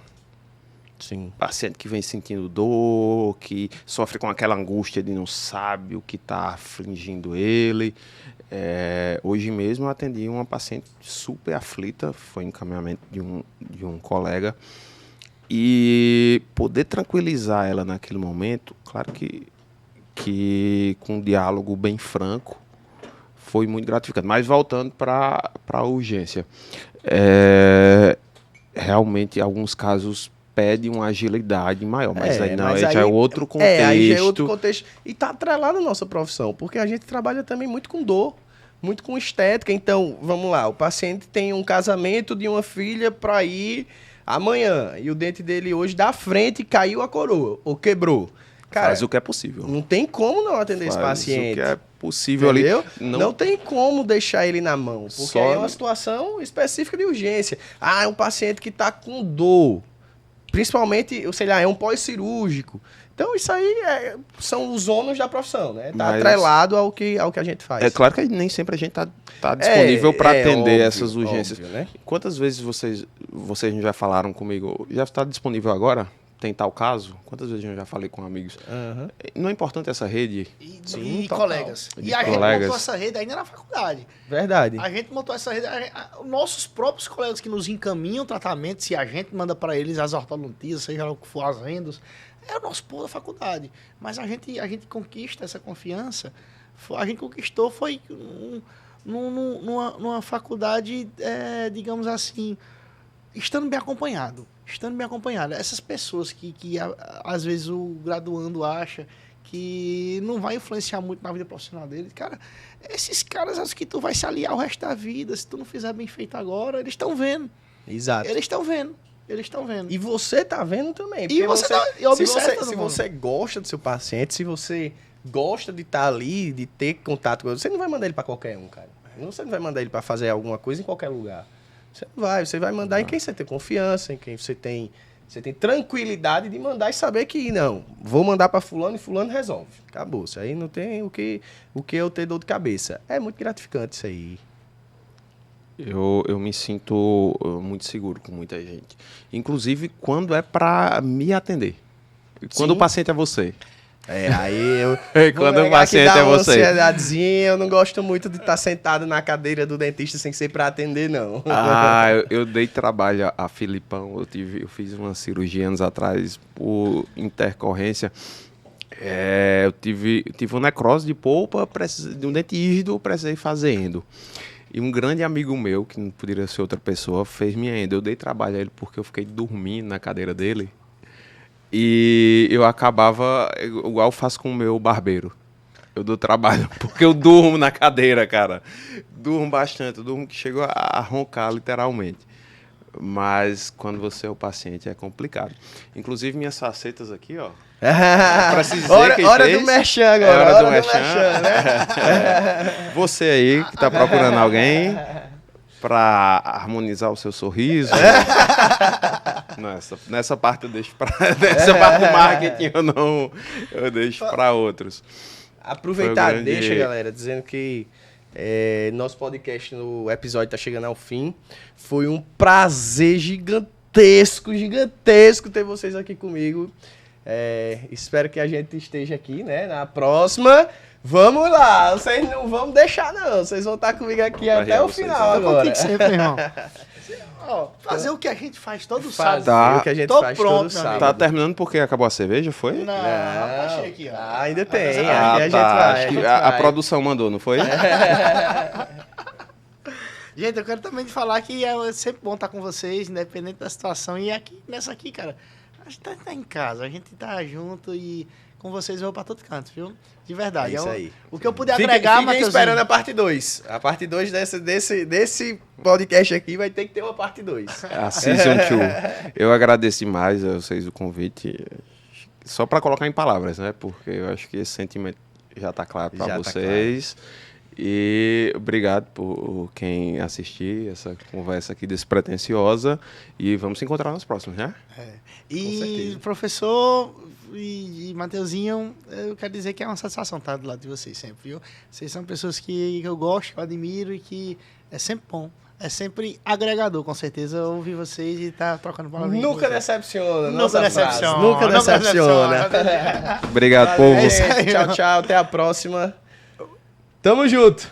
Sim. Paciente que vem sentindo dor, que sofre com aquela angústia de não sabe o que está afligindo ele. Hoje mesmo eu atendi uma paciente super aflita, foi encaminhamento de um colega, e poder tranquilizar ela naquele momento, claro que com um diálogo bem franco, foi muito gratificante. Mas voltando para a urgência, realmente, em alguns casos, pede uma agilidade maior, mas aí já é outro contexto. Aí já é outro contexto. E tá atrelado à nossa profissão, porque a gente trabalha também muito com dor, muito com estética. Então, vamos lá, o paciente tem um casamento de uma filha para ir amanhã, e o dente dele hoje da frente caiu a coroa, ou quebrou. Cara, faz o que é possível. Não tem como não atender esse paciente. O que é possível, entendeu? Ali. Não tem como deixar ele na mão, porque é uma situação específica de urgência. É um paciente que tá com dor. Principalmente, sei lá, é um pós-cirúrgico. Então, isso aí são os ônus da profissão, né? Tá atrelado ao que a gente faz. É claro que nem sempre a gente tá disponível para atender essas urgências. Óbvio, né? Quantas vezes vocês já falaram comigo, já está disponível agora? Tem tal caso? Quantas vezes eu já falei com amigos? Uhum. Não é importante essa rede? E colegas. E a gente montou essa rede ainda na faculdade. Verdade. A gente montou essa rede. Nossos próprios colegas que nos encaminham tratamento, se a gente manda para eles as ortodontias, seja lá o que for, as rendas, é o nosso povo da faculdade. Mas a gente conquista essa confiança. A gente conquistou foi numa faculdade, digamos assim, estando bem acompanhado. Essas pessoas que às vezes o graduando acha que não vai influenciar muito na vida profissional dele, cara, esses caras acham que tu vai se aliar o resto da vida, se tu não fizer bem feito agora, eles estão vendo. Exato. Eles estão vendo. E você tá vendo também. E se você gosta do seu paciente, se você gosta de estar ali, de ter contato com ele, você não vai mandar ele para qualquer um, cara. Você não vai mandar ele para fazer alguma coisa em qualquer lugar. Você vai mandar em quem você tem confiança, em quem você tem tranquilidade de mandar e saber que, não, vou mandar para fulano e fulano resolve. Acabou. Isso aí não tem o que eu ter dor de cabeça. É muito gratificante isso aí. Eu me sinto muito seguro com muita gente. Inclusive quando é para me atender. Quando o paciente é você. Aí eu... Quando o paciente é você. Eu não gosto muito de estar sentado na cadeira do dentista sem ser para atender, não. Eu dei trabalho a Filipão. Eu fiz uma cirurgia anos atrás por intercorrência. Eu tive uma necrose de polpa, de um dente rígido, precisei fazer endo. E um grande amigo meu, que não poderia ser outra pessoa, fez minha endo. Eu dei trabalho a ele porque eu fiquei dormindo na cadeira dele. E eu acabava, igual eu faço com o meu barbeiro. Eu dou trabalho porque eu durmo na cadeira, cara. Durmo bastante, que chego a roncar literalmente. Mas quando você é o paciente é complicado. Inclusive minhas facetas aqui, ó. Hora do merchan agora. Hora do merchan, né? Você aí que tá procurando alguém para harmonizar o seu sorriso. Nessa parte eu deixo nessa parte do marketing eu deixo para outros. Aproveitar, deixa, galera, dizendo que nosso podcast no episódio tá chegando ao fim. Foi um prazer gigantesco ter vocês aqui comigo. Espero que a gente esteja aqui, né, na próxima. Vamos lá, vocês não vão deixar não, vocês vão estar comigo aqui até o final agora. Sempre, irmão. Fazer o que a gente faz todo Fazer sábado. o que a gente Tô faz pronto, todo meu sábado. Tá terminando porque acabou a cerveja, foi? Não, achei aqui, ó. Ainda tem. Aqui Ah, a gente tá. vai. Acho que gente a vai. produção mandou, não foi? Gente, eu quero também falar que é sempre bom estar com vocês, independente da situação. E aqui, nessa aqui, cara, a gente tá em casa, a gente tá junto e com vocês eu vou pra todo canto, viu? De verdade. É isso aí. O que eu puder Fiquem agregar, Matheusinho. esperando a parte 2. A parte 2 desse podcast aqui vai ter que ter uma parte 2. A Season 2. Eu agradeço demais a vocês o convite. Só para colocar em palavras, né? Porque eu acho que esse sentimento já está claro para vocês. E obrigado por quem assistir essa conversa aqui despretensiosa. E vamos se encontrar nos próximos, né? E professor e Matheusinho, eu quero dizer que é uma satisfação estar do lado de vocês sempre, viu? Vocês são pessoas que eu gosto, que eu admiro e que é sempre bom. É sempre agregador, com certeza, ouvir vocês e estar trocando palavras. Nunca decepciona. Nunca decepciona. Nunca decepciona. Obrigado, povo. Tchau, tchau. Até a próxima. Tamo junto.